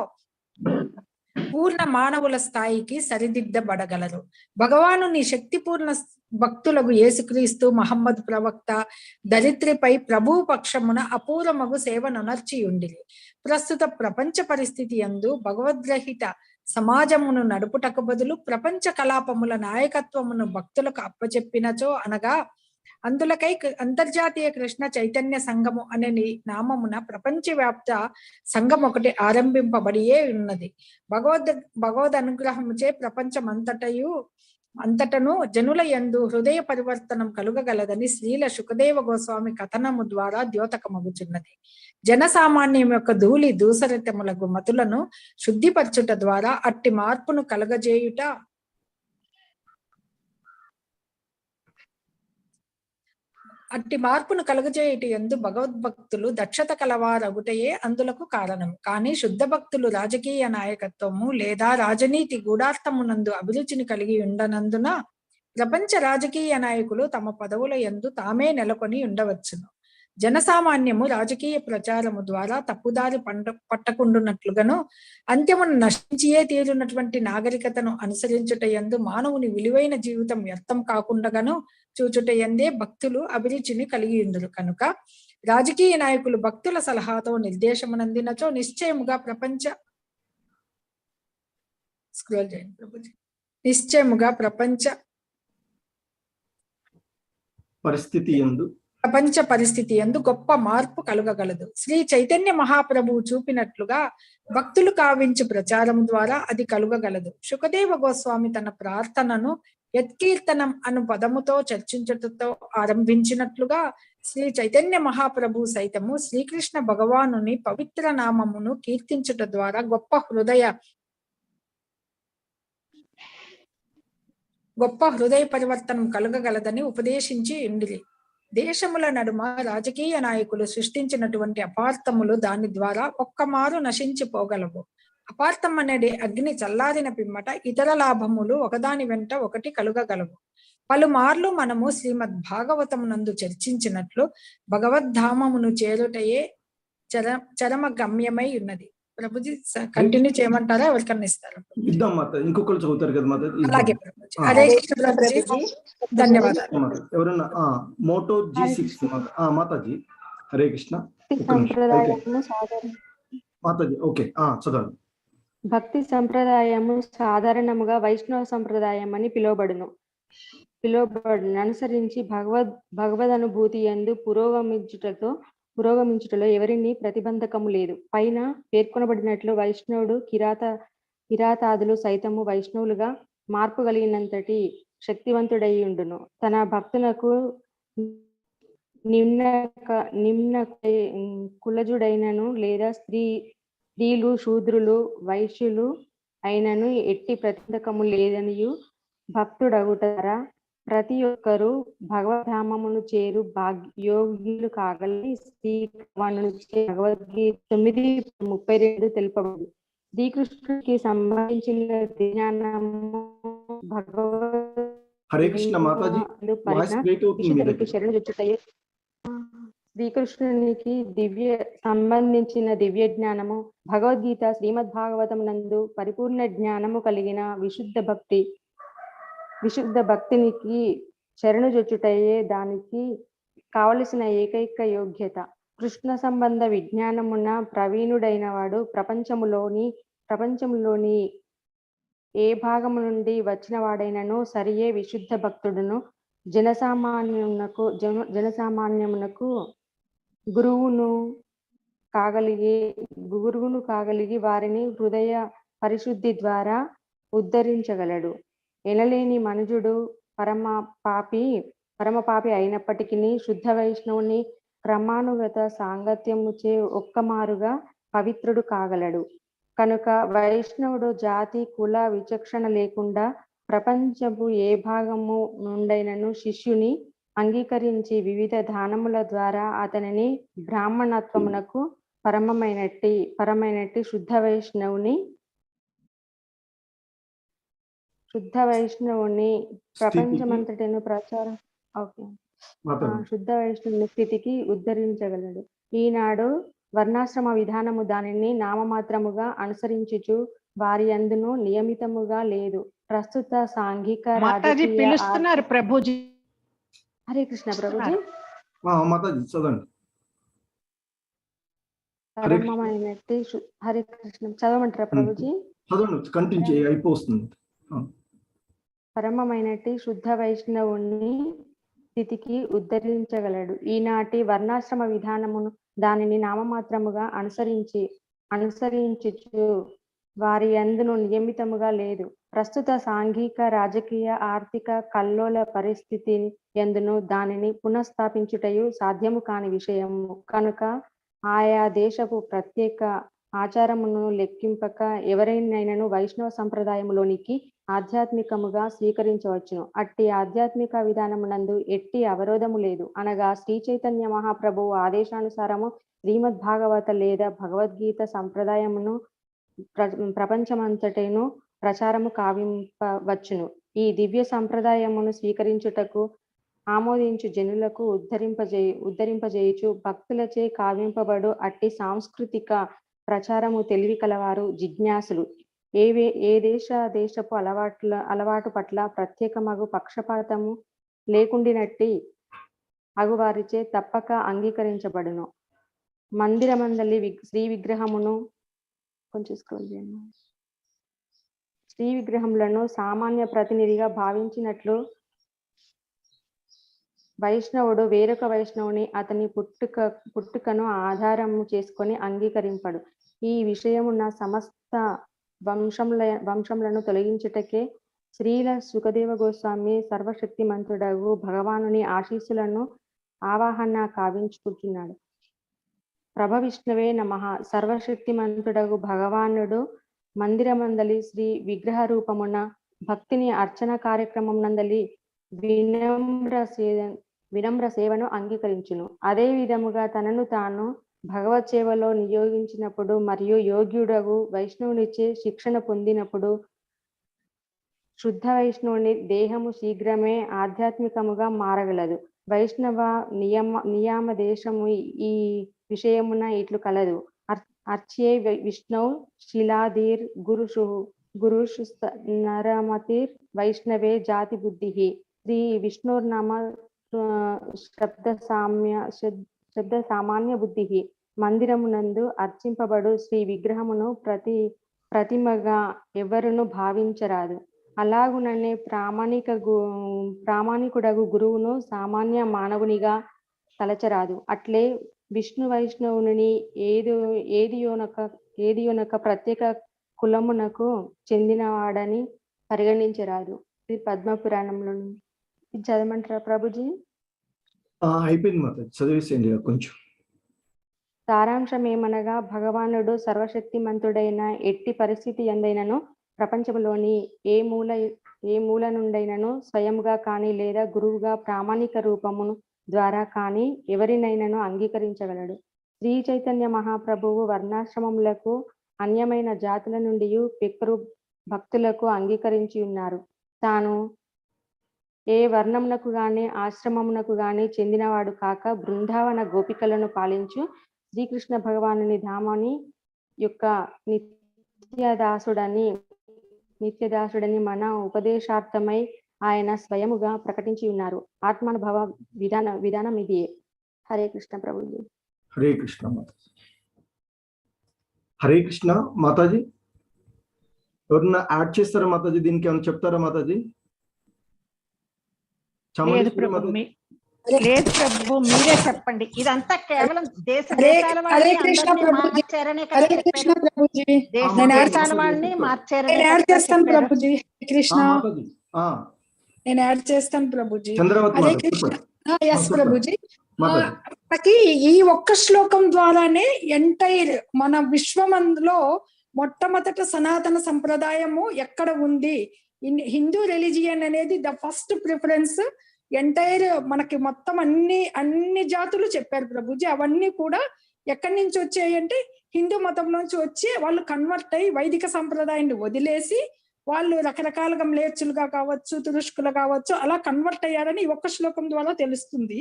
Speaker 2: పూర్ణ మానవుల స్థాయికి సరిదిద్దబడగలరు. భగవాను నీ శక్తిపూర్ణ భక్తులకు యేసుక్రీస్తు, మహమ్మద్ ప్రవక్త, దరిద్రిపై ప్రభు పక్షమున అపూర్వమగు సేవనొనర్చి ఉండిరి. ప్రస్తుత ప్రపంచ పరిస్థితి యందు భగవద్రహిత సమాజమును నడుపుటకు బదులు ప్రపంచ కలాపముల నాయకత్వమును భక్తులకు అప్పచెప్పినచో, అనగా అందులకై అంతర్జాతీయ కృష్ణ చైతన్య సంఘము అనే నామమున ప్రపంచవ్యాప్త సంఘం ఒకటి ఆరంభింపబడియే ఉన్నది. భగవద్ అనుగ్రహముచే అంతటను జనుల యందు హృదయ పరివర్తనం కలుగగలదని శ్రీల శుకదేవ గోస్వామి కథనము ద్వారా ద్యోతకమగుచున్నది. జనసామాన్యం యొక్క ధూళి దూసరితములకు మతులను శుద్ధిపరచుట ద్వారా అట్టి మార్పును కలుగజేయుట యందు భగవద్భక్తులు దక్షత కలవారగుటయే అందులకు కారణం. కానీ శుద్ధ భక్తులు రాజకీయ నాయకత్వము లేదా రాజనీతి గూఢార్థమునందు అభిరుచిని కలిగి ఉండనందున ప్రపంచ రాజకీయ నాయకులు తమ పదవుల యందు తామే నెలకొని ఉండవచ్చును. జనసామాన్యము రాజకీయ ప్రచారము ద్వారా తప్పుదారి పట్టకుండునట్లుగాను అంత్యమును నశించియే తీరునటువంటి నాగరికతను అనుసరించుట యందు మానవుని విలువైన జీవితం వ్యర్థం కాకుండాను చూచుట యందే భక్తులు అభిరుచిని కలిగి ఉండురు. కనుక రాజకీయ నాయకులు భక్తుల సలహాతో నిర్దేశమునందినచో నిశ్చయముగా ప్రపంచ పరిస్థితి యందు గొప్ప మార్పు కలుగగలదు. శ్రీ చైతన్య మహాప్రభువు చూపినట్లుగా భక్తులు కావించు ప్రచారం ద్వారా అది కలుగగలదు. శుకదేవ గోస్వామి తన ప్రార్థనను యత్కీర్తనం అను పదముతో చర్చించుటతో ఆరంభించినట్లుగా శ్రీ చైతన్య మహాప్రభు సైతము శ్రీకృష్ణ భగవానుని పవిత్ర నామమును కీర్తించుట ద్వారా గొప్ప హృదయ పరివర్తనం కలుగగలదని ఉపదేశించి ఉండిరి. దేశముల నడుమ రాజకీయ నాయకులు సృష్టించినటువంటి అపార్థములు దాని ద్వారా ఒక్కమారు నశించిపోగలవు. అపార్థం అనేది అగ్ని చల్లారిన పిమ్మట ఇతర లాభములు ఒకదాని వెంట ఒకటి కలుగగలవు. పలుమార్లు మనము శ్రీమద్ భాగవతమునందు చర్చించినట్లు భగవద్ధామమును చేరుటయే చరమ గమ్యమై ఉన్నది. ప్రభుజీ కంటిన్యూ చేయమంటారా? ఎవరికన్నా ఇస్తారా?
Speaker 1: ఇంకొకరు చదువుతారు కదా మాత.
Speaker 2: అలాగే ప్రభుజీ. హరే కృష్ణ ప్రభుజీ, ధన్యవాదాలు.
Speaker 1: ఎవరన్నా మోటో G6 మాతాజీ. హరే కృష్ణ. మాతాజీ ఓకే చదవండి.
Speaker 6: భక్తి సంప్రదాయము సాధారణముగా వైష్ణవ సంప్రదాయం అని పిలువబడును అనుసరించి భగవద్ అనుభూతి యందు పురోగమించుటతో పురోగమించుటలో ఎవరిని ప్రతిబంధకము లేదు. పైన పేర్కొనబడినట్లు వైష్ణవుడు కిరాతాదులు సైతము వైష్ణవులుగా మార్పు కలిగినంతటి శక్తివంతుడై ఉండును. తన భక్తులకు నిమ్న కులజుడైనను లేదా స్త్రీలు శూద్రులు వైశ్యులు అయినను ఎట్టి ప్రతిబంధకము లేదనియు భక్తుడగుటారా ప్రతి ఒక్కరూ భగవద్ధామమును చేరు యోగ్యులు కాగలని భగవద్గీత 9:32 తెలుపబడింది. శ్రీకృష్ణుడికి సంబంధించిన జ్ఞానము
Speaker 1: హరే కృష్ణ మాతాజీ, వాయిస్ బ్రేక్ అవుతుంది మీ దగ్గర.
Speaker 6: శరణుజొచ్చుటయే శ్రీకృష్ణునికి సంబంధించిన దివ్య జ్ఞానము భగవద్గీత శ్రీమద్ భాగవతం నందు పరిపూర్ణ జ్ఞానము కలిగిన విశుద్ధ భక్తినికి శరణుజొచ్చుటయే దానికి కావలసిన ఏకైక యోగ్యత. కృష్ణ సంబంధ విజ్ఞానమున ప్రవీణుడైన వాడు ప్రపంచంలోని ఏ భాగము నుండి వచ్చిన వాడైనను సరియే విశుద్ధ భక్తుడును. జనసామాన్యమునకు గురువును కాగలిగి వారిని హృదయ పరిశుద్ధి ద్వారా ఉద్ధరించగలడు. ఎనలేని మనుజుడు పరమ పాపి అయినప్పటికీ శుద్ధ వైష్ణవుని క్రమానుగత సాంగత్యముచే ఒక్కమారుగా పవిత్రుడు కాగలడు. కనుక వైష్ణవుడు జాతి కుల విచక్షణ లేకుండా ప్రపంచపు ఏ భాగము నుండైనను శిష్యుని అంగీకరించి వివిధ దానముల ద్వారా అతనిని బ్రాహ్మణత్వమునకు పరమైనట్టి శుద్ధ వైష్ణవుని ప్రపంచమంతటిను ప్రచారం శుద్ధ వైష్ణవుని స్థితికి ఉద్ధరించగలడు. ఈనాడు వర్ణాశ్రమ విధానము దానిని నామమాత్రముగా అనుసరించుచు వారి అందును నియమితముగా లేదు. ప్రస్తుత సాంఘిక
Speaker 10: పిలుస్తున్నారు ప్రభుజీ.
Speaker 6: హరే కృష్ణ ప్రభుజీ.
Speaker 1: మాతాజీ చదవండి.
Speaker 6: పరమమైనట్టి హరే కృష్ణ చదవమంటారా ప్రభుజీ?
Speaker 1: చదవండి, కంటిన్యూ అయిపోతుంది.
Speaker 6: పరమమైనట్టి శుద్ధ వైష్ణవుని స్థితికి ఉద్ధరించగలడు. ఈనాటి వర్ణాశ్రమ విధానమును దానిని నామమాత్రముగా అనుసరించుచు వారి అందును నియమితముగా లేదు. ప్రస్తుత సాంఘిక రాజకీయ ఆర్థిక కల్లోల పరిస్థితి ఎందును దానిని పునఃస్థాపించుటయు సాధ్యము కాని విషయము. కనుక ఆయా దేశపు ప్రత్యేక ఆచారమును లెక్కింపక ఎవరైనను వైష్ణవ సంప్రదాయములోనికి ఆధ్యాత్మికముగా స్వీకరించవచ్చును. అట్టి ఆధ్యాత్మిక విధానమునందు ఎట్టి అవరోధము లేదు. అనగా శ్రీ చైతన్య మహాప్రభువు ఆదేశానుసారము శ్రీమద్ భాగవత లేదా భగవద్గీత సంప్రదాయమును ప్రపంచమంతటను ప్రచారము కావింపవచ్చును. ఈ దివ్య సంప్రదాయమును స్వీకరించుటకు ఆమోదించు జనులకు ఉద్ధరింపజేయుచు భక్తులచే కావింపబడు అట్టి సాంస్కృతిక ప్రచారము తెలివి కలవారు జిజ్ఞాసులు ఏ దేశపు అలవాటు పట్ల ప్రత్యేకమగు పక్షపాతము లేకుండినట్టి అగువారిచే తప్పక అంగీకరించబడును. మందిరమందలి శ్రీ విగ్రహమును శ్రీ విగ్రహములను సామాన్య ప్రతినిధిగా భావించినట్లు వైష్ణవుడు వేరొక వైష్ణవుని అతని పుట్టుకను ఆధారము చేసుకొని అంగీకరింపడు. ఈ విషయమున్న సమస్త వంశములను తొలగించుటకే శ్రీల సుఖదేవ గోస్వామి సర్వశక్తిమంతుడగు భగవానుని ఆశీస్సులను ఆవాహన కావించుకుంటున్నాడు. ప్రభ విష్ణువే నమః. సర్వశక్తిమంతుడగు భగవానుడు మందిరమందలి శ్రీ విగ్రహ రూపమున భక్తిని అర్చన కార్యక్రమం నందలి వినమ్ర సేవను అంగీకరించును. అదే విధముగా తనను తాను భగవత్ సేవలో నియోగించినప్పుడు మరియు యోగ్యుడగు వైష్ణవునిచే శిక్షణ పొందినప్పుడు శుద్ధ వైష్ణవుని దేహము శీఘ్రమే ఆధ్యాత్మికముగా మారగలదు. వైష్ణవ నియామ దేశము ఈ విషయమున ఇట్లు కలదు. అర్చ్యే విష్ణు శిలాధీర్ గురుషు నరమతిర్ వైష్ణవే జాతి బుద్ధి. శ్రీ విష్ణుర్నామ శబ్ద సామాన్య బుద్ధి. మందిరమునందు అర్చింపబడు శ్రీ విగ్రహమును ప్రతిమగా ఎవరును భావించరాదు. అలాగుననే ప్రామాణికుడగు గురువును సామాన్య మానవునిగా తలచరాదు. అట్లే విష్ణు వైష్ణవుని ఏదియోనొక ప్రత్యేక కులమునకు చెందినవాడని పరిగణించరాదు. ఇది పద్మపురాణంలో ఇది చదవమంటారా ప్రభుజీ?
Speaker 1: అయిపోయింది మాతాజీ, చదివేసేయండి కొంచెం.
Speaker 6: సారాంశం ఏమనగా భగవానుడు సర్వశక్తిమంతుడైన ఎట్టి పరిస్థితి ఎందైనను ప్రపంచంలోని ఏ మూల నుండైనను స్వయముగా కానీ లేదా గురువుగా ప్రామాణిక రూపమును ద్వారా కానీ ఎవరినైనాను అంగీకరించగలడు. శ్రీ చైతన్య మహాప్రభువు వర్ణాశ్రమములకు అన్యమైన జాతుల నుండి పిక్కరు భక్తులకు అంగీకరించి ఉన్నారు. తాను ఏ వర్ణమునకు గాని ఆశ్రమమునకు గాని చెందినవాడు కాక బృందావన గోపికలను పాలించు శ్రీకృష్ణ భగవానుని ధామాని యొక్క నిత్యదాసుడని మన ఉపదేశార్థమై ఆయన స్వయముగా ప్రకటించి ఉన్నారు. ఆత్మానుభవ విధానం ఇది. హరే కృష్ణ ప్రభుజీ.
Speaker 1: హరే కృష్ణ మాతాజీ. హరే కృష్ణ మాతాజీ. ఎవరన్నా యాడ్ చేస్తారా మాతాజీ? దీనికి ఏమైనా చెప్తారా మాతాజీ?
Speaker 10: లేదు ప్రభు, లేదు ప్రభు, మీరే చెప్పండి. ఇదంతా కేవలం దేశాల వాళ్ళని మార్చారని
Speaker 2: కృష్ణ నేను యాడ్ చేస్తాను ప్రభుజీ. హరే కృష్ణ. ఎస్ ప్రభుజీ. మనకి ఈ ఒక్క శ్లోకం ద్వారానే ఎంటైర్ మన విశ్వమందులో మొట్టమొదట సనాతన సంప్రదాయము ఎక్కడ ఉంది, హిందూ రిలీజియన్ అనేది ద ఫస్ట్ ప్రిఫరెన్స్. ఎంటైర్ మనకి మొత్తం అన్ని జాతులు చెప్పారు ప్రభుజీ. అవన్నీ కూడా ఎక్కడి నుంచి వచ్చాయి అంటే హిందూ మతం నుంచి వచ్చి వాళ్ళు కన్వర్ట్ అయ్యి వైదిక సంప్రదాయాన్ని వదిలేసి వాళ్ళు రకరకాలుగా మ్లేచ్చులుగా కావచ్చు, తురుష్కులు కావచ్చు, అలా కన్వర్ట్ అయ్యారని ఈ ఒక్క శ్లోకం ద్వారా తెలుస్తుంది.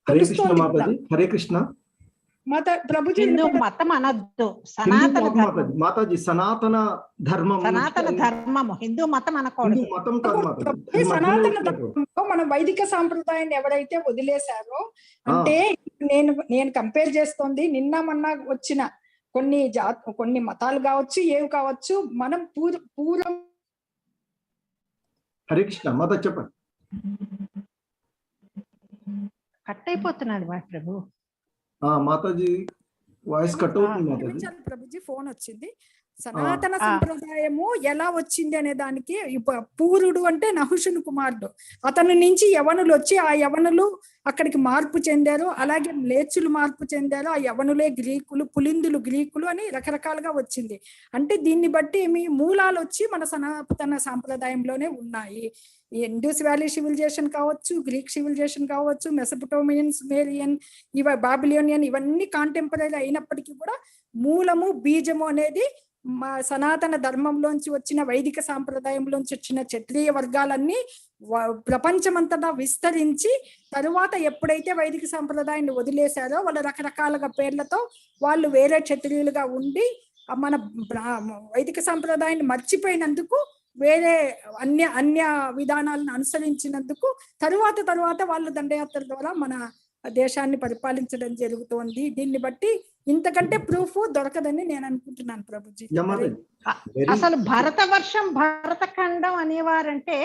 Speaker 1: హరే కృష్ణ
Speaker 2: ప్రభుజీ.
Speaker 10: హిందూ మతం అనొద్దు, సనాతన
Speaker 1: మాతాజీ. సనాతన
Speaker 10: ధర్మము హిందూ మతం అనకూడదు.
Speaker 2: సనాతన ధర్మంలో మన వైదిక సాంప్రదాయాన్ని ఎవరైతే వదిలేశారో అంటే నేను కంపేర్ చేస్తోంది నిన్న మొన్న వచ్చిన కొన్ని మతాలు కావచ్చు, ఏవి కావచ్చు, మనం పూర్వం.
Speaker 1: హరే కృష్ణ మాత చెప్పండి.
Speaker 10: కట్ అయిపోతున్నాడు ప్రభు.
Speaker 1: మాతాజీ వాయిస్ కట్ అవుతుంది మాతాజీ.
Speaker 2: ప్రభుజీ ఫోన్ వచ్చింది. సనాతన సంప్రదాయము ఎలా వచ్చింది అనే దానికి పూరుడు అంటే నహుషుని కుమారుడు, అతని నుంచి యవనులు వచ్చి ఆ యవనులు అక్కడికి మార్పు చెందారు. అలాగే మ్లేచ్చులు మార్పు చెందారు. ఆ యవనులే గ్రీకులు, పులిందులు గ్రీకులు అని రకరకాలుగా వచ్చింది. అంటే దీన్ని బట్టి మీ మూలాలు వచ్చి మన సనాతన సాంప్రదాయంలోనే ఉన్నాయి. ఇండస్ వ్యాలీ సివిలైజేషన్ కావచ్చు, గ్రీక్ సివిలైజేషన్ కావచ్చు, మెసొపొటేమియన్, సుమేరియన్, బాబిలోనియన్, ఇవన్నీ కాంటెంపరీ అయినప్పటికీ కూడా మూలము బీజము అనేది మా సనాతన ధర్మంలోంచి వచ్చిన వైదిక సాంప్రదాయంలోంచి వచ్చిన క్షత్రియ వర్గాలన్నీ ప్రపంచమంతటా విస్తరించి తరువాత ఎప్పుడైతే వైదిక సాంప్రదాయాన్ని వదిలేశారో వాళ్ళ రకరకాలుగా పేర్లతో వాళ్ళు వేరే క్షత్రియులుగా ఉండి మన వైదిక సాంప్రదాయాన్ని మర్చిపోయినందుకు, వేరే అన్య విధానాలను అనుసరించినందుకు తరువాత వాళ్ళు దండయాత్ర ద్వారా మన దేశాన్ని పరిపాలించడం జరుగుతోంది. దీన్ని బట్టి ఇంతకంటే ప్రూఫ్ దొరకదని నేను అనుకుంటున్నాను ప్రభుజీ.
Speaker 10: అసలు భరతవర్షం, భరతఖండం అనేవారంటే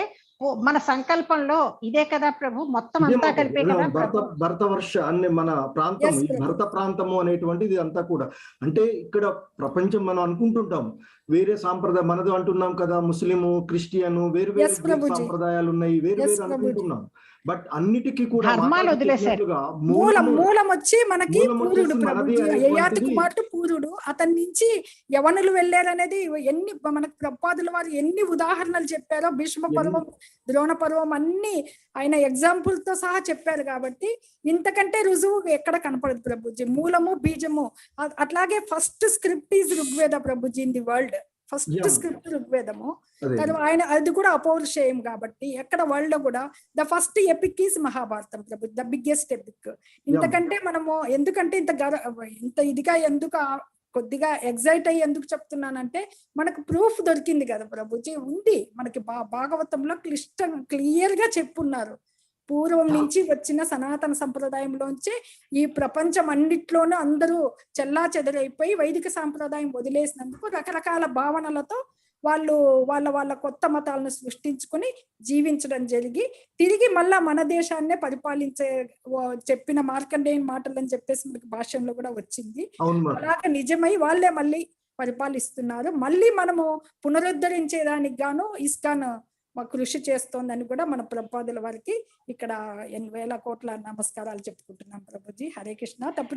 Speaker 10: మన సంకల్పంలో ఇదే కదా ప్రభు, మొత్తం అంతా కలిపే కదా
Speaker 1: భరతవర్ష అనే మన ప్రాంతం, భరత ప్రాంతము అనేటువంటిది అంతా కూడా. అంటే ఇక్కడ ప్రపంచం మనం అనుకుంటుంటాం వేరే సాంప్రదాయం మనది అంటున్నాం కదా, ముస్లిము, క్రిస్టియన్, వేరు వేరు సాంప్రదాయాలు ఉన్నాయి, వేరు వేరు అనుకుంటున్నాం. బట్ అన్నిటికీ కూడా
Speaker 2: మూలం వచ్చి మనకి పూరుడు ప్రభుజీ, యయాతి కుమారుడు పూరుడు. అతని నుంచి యవనులు వెళ్ళారనేది ఎన్ని మనకు ప్రపాదుల వారు ఎన్ని ఉదాహరణలు చెప్పారో, భీష్మ పర్వం, ద్రోణ పర్వం అన్ని ఆయన ఎగ్జాంపుల్ తో సహా చెప్పారు. కాబట్టి ఇంతకంటే రుజువు ఎక్కడ కనపడదు ప్రభుజీ. మూలము బీజము. అట్లాగే ఫస్ట్ స్క్రిప్ట్ ఈజ్ ఋగ్వేద ప్రభుజీ in the world. First script ఋగ్వేదము. తర్వాత ఆయన అది కూడా అపౌరుషేయం కాబట్టి ఎక్కడ వరల్డ్ లో కూడా the first epic is Mahabharatam Prabhu, the biggest epic. ఇంతకంటే మనము ఎందుకంటే ఇంత ఇదిగా ఎందుకు కొద్దిగా ఎగ్జైట్ అయ్యి ఎందుకు చెప్తున్నానంటే మనకు ప్రూఫ్ దొరికింది కదా ప్రభుజీ. ఉంది మనకి భాగవతంలో క్లియర్ గా చెప్పున్నారు. పూర్వం నుంచి వచ్చిన సనాతన సంప్రదాయంలోంచి ఈ ప్రపంచం అన్నిట్లోనూ అందరూ చెల్లా చెదరైపోయి వైదిక సాంప్రదాయం వదిలేసినందుకు రకరకాల భావనలతో వాళ్ళు వాళ్ళ కొత్త మతాలను సృష్టించుకొని జీవించడం జరిగి తిరిగి మళ్ళా మన దేశాన్నే పరిపాలించే చెప్పిన మార్కండేయుని మాటలు అని చెప్పేసి మనకి భాష్యంలో కూడా వచ్చింది. అలాగే నిజమై వాళ్ళే మళ్ళీ పరిపాలిస్తున్నారు. మళ్ళీ మనము పునరుద్ధరించేదానికి గాను ఇస్కాన్ కృషి చేస్తోందని కూడా మన ప్రభుపాదుల వారికి ఇక్కడ 8,000 కోట్ల నమస్కారాలు చెప్పుకుంటున్నాం ప్రభుజీ. హరే కృష్ణ. తప్పు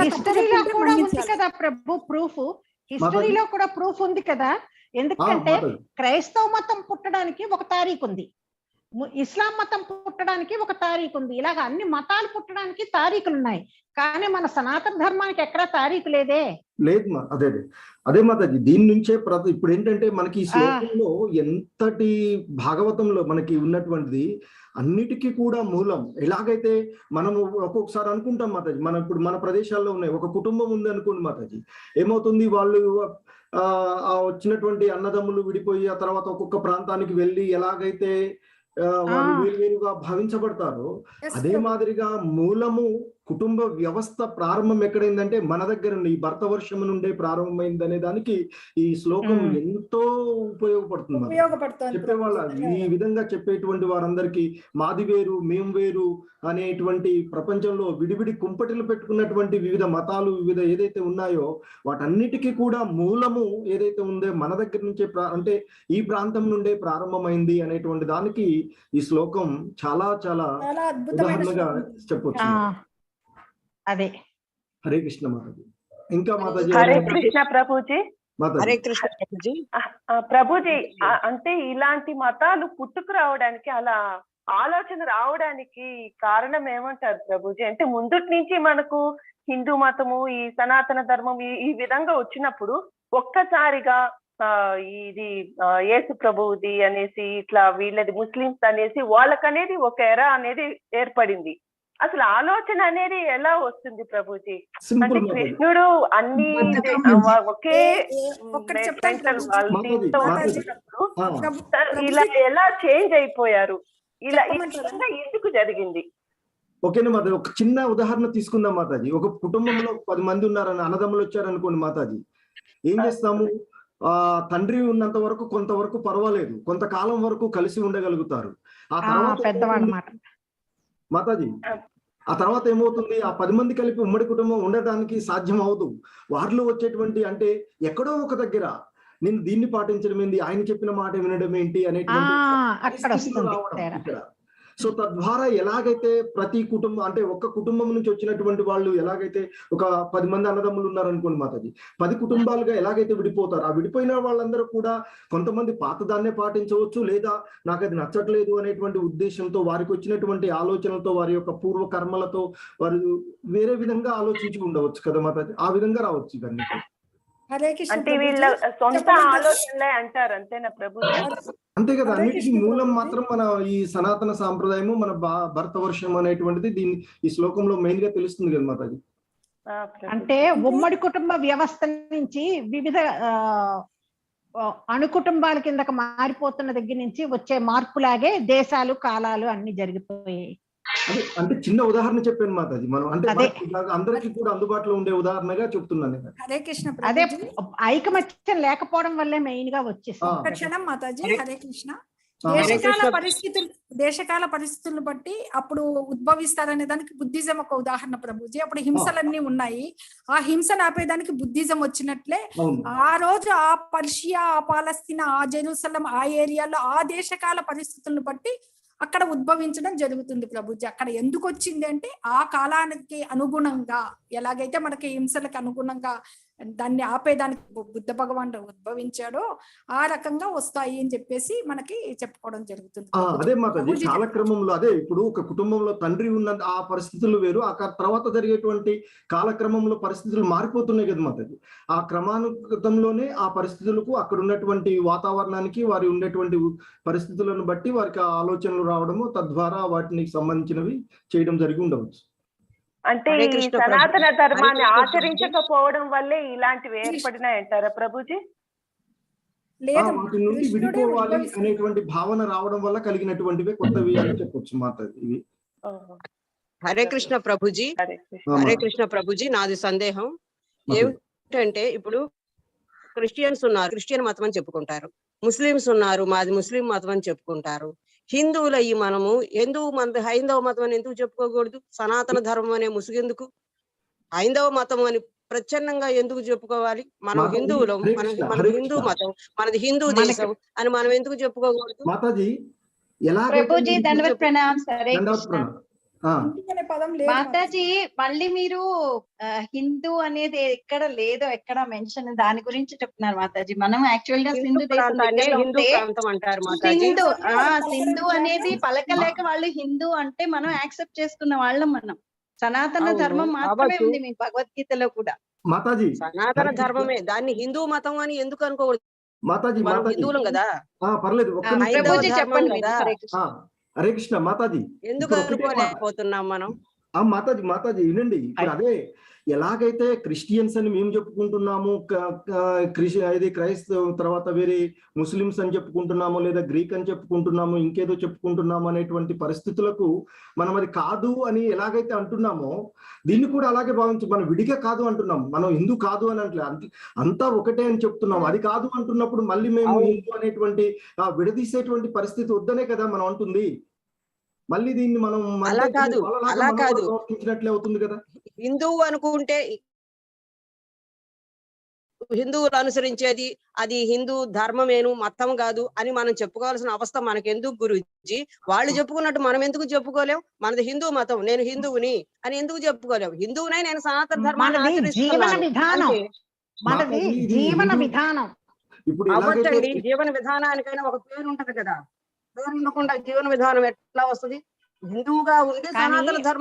Speaker 10: హిస్టరీలో కూడా ఉంది కదా ప్రభు ప్రూఫ్, హిస్టరీలో కూడా ప్రూఫ్ ఉంది కదా. ఎందుకంటే క్రైస్తవ మతం పుట్టడానికి ఒక తారీఖు ఉంది, ఇస్లాం మతం పుట్టడానికి ఒక తారీఖు ఉంది, ఇలాగ అన్ని మతాలు పుట్టడానికి తారీఖులు ఉన్నాయి. కానీ మన సనాతన ధర్మానికి ఎక్కడా తారీఖు లేదే.
Speaker 1: లేదు అదే మాతాజీ. దీని నుంచే ఇప్పుడు ఏంటంటే మనకి ఈ శ్లోకంలో ఎంతటి భాగవతంలో మనకి ఉన్నటువంటిది అన్నిటికీ కూడా మూలం. ఎలాగైతే మనము ఒక్కొక్కసారి అనుకుంటాం మాతాజీ, ఇప్పుడు మన ప్రదేశాల్లో ఉన్నాయి, ఒక కుటుంబం ఉంది అనుకోండి మాతాజీ, ఏమవుతుంది, వాళ్ళు వచ్చినటువంటి అన్నదమ్ములు విడిపోయి ఆ తర్వాత ఒక్కొక్క ప్రాంతానికి వెళ్ళి ఎలాగైతే వాళ్ళు వేరువేరుగా భావించబడతారో అదే మాదిరిగా మూలము కుటుంబ వ్యవస్థ ప్రారంభం ఎక్కడైందంటే మన దగ్గర ఈ భర్త వర్షము నుండే ప్రారంభమైంది అనే దానికి ఈ శ్లోకం ఎంతో ఉపయోగపడుతుంది. చెప్పేవాళ్ళ ఈ విధంగా చెప్పేటువంటి వారందరికీ మాది వేరు మేము వేరు అనేటువంటి ప్రపంచంలో విడివిడి కుంపటిలు పెట్టుకున్నటువంటి వివిధ మతాలు వివిధ ఏదైతే ఉన్నాయో వాటన్నిటికీ కూడా మూలము ఏదైతే ఉందో మన దగ్గర నుంచే అంటే ఈ ప్రాంతం నుండే ప్రారంభమైంది అనేటువంటి దానికి ఈ శ్లోకం చాలా చాలా ఉదాహరణగా చెప్పొచ్చు.
Speaker 10: అదే.
Speaker 1: హరే కృష్ణ మాతాజీ. ఇంకా మాతాజీ.
Speaker 5: హరే కృష్ణ ప్రభుజీ.
Speaker 8: హరే కృష్ణ ప్రభుజీ.
Speaker 5: ప్రభుజీ, అంటే ఇలాంటి మతాలు పుట్టుకు రావడానికి, అలా ఆలోచన రావడానికి కారణం ఏమంటారు ప్రభుజీ? అంటే ముందుటి నుంచి మనకు హిందూ మతము, ఈ సనాతన ధర్మం ఈ విధంగా వచ్చినప్పుడు ఒక్కసారిగా ఇది యేసు ప్రభువుది అనేసి ఇట్లా వీళ్ళది ముస్లిమ్స్ అనేసి వాళ్ళకనేది ఒక ఎరా అనేది ఏర్పడింది. అసలు ఆలోచన అనేది ఎలా వస్తుంది ప్రభుజీ? అంటే కృష్ణుడు అన్ని ఒకే ఇలా ఎలా చేంజ్ అయిపోయారు, ఇలా ఎందుకు జరిగింది?
Speaker 1: ఓకేనా మాతాజీ, ఒక చిన్న ఉదాహరణ తీసుకుందాం మాతాజీ. ఒక కుటుంబంలో 10 మంది ఉన్నారని అన్నదమ్ములు వచ్చారనుకోండి మాతాజీ, ఏం చేస్తాము, తండ్రి ఉన్నంత వరకు కొంతవరకు పర్వాలేదు, కొంతకాలం వరకు కలిసి ఉండగలుగుతారు. ఆ తర్వాత మాతాజీ ఆ తర్వాత ఏమవుతుంది, ఆ 10 మంది కలిపి ఉమ్మడి కుటుంబం ఉండటానికి సాధ్యం అవదు. వారిలో వచ్చేటువంటి అంటే ఎక్కడో ఒక దగ్గర నేను దీన్ని పాటించడం ఏంటి, ఆయన చెప్పిన మాట వినడం ఏంటి అనేటువంటి. సో తద్వారా ఎలాగైతే ప్రతి కుటుంబం అంటే ఒక్క కుటుంబం నుంచి వచ్చినటువంటి వాళ్ళు ఎలాగైతే ఒక 10 మంది అన్నదమ్ములు ఉన్నారనుకోండి మాతాజీ, 10 కుటుంబాలుగా ఎలాగైతే విడిపోతారు, ఆ విడిపోయిన వాళ్ళందరూ కూడా కొంతమంది పాతదాన్నే పాటించవచ్చు, లేదా నాకు అది నచ్చట్లేదు అనేటువంటి ఉద్దేశంతో వారికి వచ్చినటువంటి ఆలోచనలతో వారి యొక్క పూర్వ కర్మలతో వారు వేరే విధంగా ఆలోచించి ఉండవచ్చు కదా మాతాజీ. ఆ విధంగా రావచ్చు ఇవన్నీ.
Speaker 5: అంటే వీళ్ళ సొంత ఆలోచనలే అంటారు, అంతేనా ప్రభు?
Speaker 1: అంతే కదా. అన్నిటికీ మూలం మాత్రం మన ఈ సనాతన సాంప్రదాయము, మన భరత వర్షం అనేటువంటిది దీన్ని ఈ శ్లోకంలో మెయిన్ గా తెలుస్తుంది కదా మాతాజీ.
Speaker 10: అంటే ఉమ్మడి కుటుంబ వ్యవస్థ నుంచి వివిధ అణు కుటుంబాల కిందకి మారిపోతున్న దగ్గర నుంచి వచ్చే మార్పులాగే దేశాలు కాలాలు అన్ని జరిగిపోయాయి.
Speaker 1: అంటే చిన్న ఉదాహరణ చెప్పాను మాతాజీ, మనం అంటే అందరికీ కూడా అందుబాటులో ఉండే ఉదాహరణగా చెప్తున్నాను.
Speaker 2: హరే కృష్ణ.
Speaker 10: అదే ఐకమత్యం లేకపోవడం వల్లే మెయిన్ గా వచ్చేసింది.
Speaker 2: క్షణం మాతాజీ. హరే కృష్ణ. దేశకాల పరిస్థితులను బట్టి అప్పుడు ఉద్భవిస్తారనే దానికి బుద్ధిజం ఒక ఉదాహరణ ప్రభుజీ. అప్పుడు హింసలన్నీ ఉన్నాయి, ఆ హింసను ఆపేదానికి బుద్ధిజం వచ్చినట్లే ఆ రోజు ఆ పర్షియా, ఆ పాలస్తీనా, ఆ జెరూసలం, ఆ ఏరియాలో ఆ దేశకాల పరిస్థితులను బట్టి అక్కడ ఉద్భవించడం జరుగుతుంది ప్రభుజీ. అక్కడ ఎందుకు వచ్చింది అంటే ఆ కాలానికి అనుగుణంగా ఎలాగైతే మనకి హింసలకు అనుగుణంగా దాన్ని ఆపేదానికి బుద్ధ భగవానుడు ఉద్భవించాడో ఆ రకంగా వస్తాయి అని చెప్పేసి మనకి చెప్పుకోవడం జరుగుతుంది.
Speaker 1: అదే మాతాజీ, కాలక్రమంలో అదే ఇప్పుడు ఒక కుటుంబంలో తండ్రి ఉన్న ఆ పరిస్థితులు వేరు, ఆ తర్వాత జరిగేటువంటి కాలక్రమంలో పరిస్థితులు మారిపోతున్నాయి కదా మాతాజీ. ఆ క్రమానుగతంలోనే ఆ పరిస్థితులకు అక్కడ ఉన్నటువంటి వాతావరణానికి వారి ఉండేటువంటి పరిస్థితులను బట్టి వారికి ఆలోచనలు రావడము, తద్వారా వాటికి సంబంధించినవి చేయడం జరిగి ఉండవచ్చు.
Speaker 5: అంటే ఈ సనాతన ధర్మాన్ని ఆచరించకపోవడం వల్లే ఇలాంటివి ఏర్పడినాయంటారా ప్రభుజీ?
Speaker 1: వాటి నుండి విడిపోవాలి అనేటువంటి భావన రావడం వల్ల కలిగినటువంటివి కొత్తవి అని చెప్పొచ్చు మాతాజీ ఇవి.
Speaker 8: హరే కృష్ణ ప్రభుజీ. హరే కృష్ణ ప్రభుజీ, నాది సందేహం ఏమిటంటే ఇప్పుడు క్రిస్టియన్స్ ఉన్నారు, క్రిస్టియన్ మతం అని చెప్పుకుంటారు. ముస్లిమ్స్ ఉన్నారు, మాది ముస్లిం మతం అని చెప్పుకుంటారు. హిందువులు అయ్యి మనము ఎందుకు మన హైందవ మతం అని ఎందుకు చెప్పుకోకూడదు? సనాతన ధర్మం అనే ముసుగెందుకు? హైందవ మతం అని ప్రచ్ఛన్నంగా ఎందుకు చెప్పుకోవాలి? మనం
Speaker 1: మాతాజీ,
Speaker 8: హిందువులం,
Speaker 1: హరే
Speaker 8: మనం
Speaker 1: కృష్ణ,
Speaker 8: మనది
Speaker 1: హరే
Speaker 8: హిందూ
Speaker 1: కృష్ణ.
Speaker 8: మతం, మనది హిందూ దేశం అని మనం ఎందుకు చెప్పుకోకూడదు?
Speaker 1: మాతాజీ ఎలాగైతే
Speaker 11: ప్రభుజీ
Speaker 1: మీరు
Speaker 11: దండవత్ ప్రణామ్. హరే
Speaker 1: దండవత్
Speaker 11: కృష్ణ.
Speaker 1: ప్రణామం. ఆ,
Speaker 2: హిందూ అనే పదం లేదు
Speaker 11: మాతాజీ మళ్ళీ మీరు హిందూ అనేది ఎక్కడ లేదో ఎక్కడ మెన్షన్ దాని గురించి చెప్తున్నారు మాతాజీ. మనం యాక్చువల్ గా
Speaker 8: హిందూ
Speaker 11: సింధు దేశం
Speaker 8: ప్రాంతాన్ని
Speaker 11: దగ్గరలో
Speaker 8: హిందూ
Speaker 11: ఉంటే
Speaker 8: ప్రాంతం అంటారు మాతాజీ.
Speaker 11: సింధు సింధు అనేది పలకలేక వాళ్ళు హిందూ అంటే మనం యాక్సెప్ట్ చేసుకున్న వాళ్ళం. మనం సనాతన
Speaker 8: అవును,
Speaker 11: ధర్మం మాత్రమే
Speaker 8: అవ్వచ్చు.
Speaker 11: ఉంది మీ భగవద్గీతలో కూడా.
Speaker 1: మాతాజీ
Speaker 8: సనాతన
Speaker 1: హరే కృష్ణ.
Speaker 8: ధర్మమే, దాన్ని హిందూ మతం అని ఎందుకు అనుకోకూడదు?
Speaker 1: మాతాజీ
Speaker 8: మనం
Speaker 1: మాతాజీ
Speaker 8: హిందువులం కదా.
Speaker 1: పర్లేదు ఒక్క నిమిషం.
Speaker 8: హైందవ
Speaker 11: ప్రభుజీ
Speaker 8: ధర్మం
Speaker 11: చెప్పండి మీరు.
Speaker 8: కదా.
Speaker 11: హరే కృష్ణ.
Speaker 1: హరే కృష్ణ. మాతాజీ
Speaker 8: ఎందుకు
Speaker 1: ఇప్పుడు ఒకటే మాట.
Speaker 8: అనుకోలేకపోతున్నాం మనం?
Speaker 1: మాతాజీ మాతాజీ వినండి. ఇప్పుడు అదే ఎలాగైతే క్రిస్టియన్స్ అని మేము చెప్పుకుంటున్నాము, ఇది క్రైస్తవ తర్వాత వేరే ముస్లిమ్స్ అని చెప్పుకుంటున్నాము, లేదా గ్రీక్ అని చెప్పుకుంటున్నాము, ఇంకేదో చెప్పుకుంటున్నాము అనేటువంటి పరిస్థితులకు మనం అది కాదు అని ఎలాగైతే అంటున్నామో దీన్ని కూడా అలాగే భావించి మనం విడిగా కాదు అంటున్నాం. మనం హిందూ కాదు అని అంటే అంతా ఒకటే అని చెప్తున్నాం. అది కాదు అంటున్నప్పుడు మళ్ళీ మేము హిందూ అనేటువంటి విడదీసేటువంటి పరిస్థితి వద్దనే కదా మనం అంటుంది. మళ్ళీ దీన్ని మనం
Speaker 8: అలా కాదు, అలా కాదు.
Speaker 1: ప్రవర్తించినట్లే అవుతుంది కదా.
Speaker 8: హిందువు అనుకుంటే హిందువులు అనుసరించేది అది హిందూ ధర్మమేను, మతం కాదు అని మనం చెప్పుకోవాల్సిన అవస్థ మనకెందుకు గురూజీ? వాళ్ళు చెప్పుకున్నట్టు మనం ఎందుకు చెప్పుకోలేం? మనది హిందూ మతం, నేను హిందువుని అని ఎందుకు చెప్పుకోలేం? హిందువునై నేను సనాతన ధర్మాన్ని
Speaker 10: మనది జీవన
Speaker 8: ఆచరిస్తున్నాను
Speaker 10: విధానం.
Speaker 8: అంటే
Speaker 10: మనది
Speaker 1: మాతాజీ, ఇది
Speaker 10: జీవన
Speaker 1: హిందూ-
Speaker 10: విధానం.
Speaker 1: ఇప్పుడు
Speaker 8: అవ్వచ్చండి.
Speaker 1: ఎలాగైతే
Speaker 8: జీవన విధానానికైనా ఒక పేరు ఉంటది కదా. పేరు ఉండకుండా జీవన విధానం ఎట్లా వస్తుంది? హిందువుగా ఉండి
Speaker 10: కానీ
Speaker 8: సనాతన ధర్మ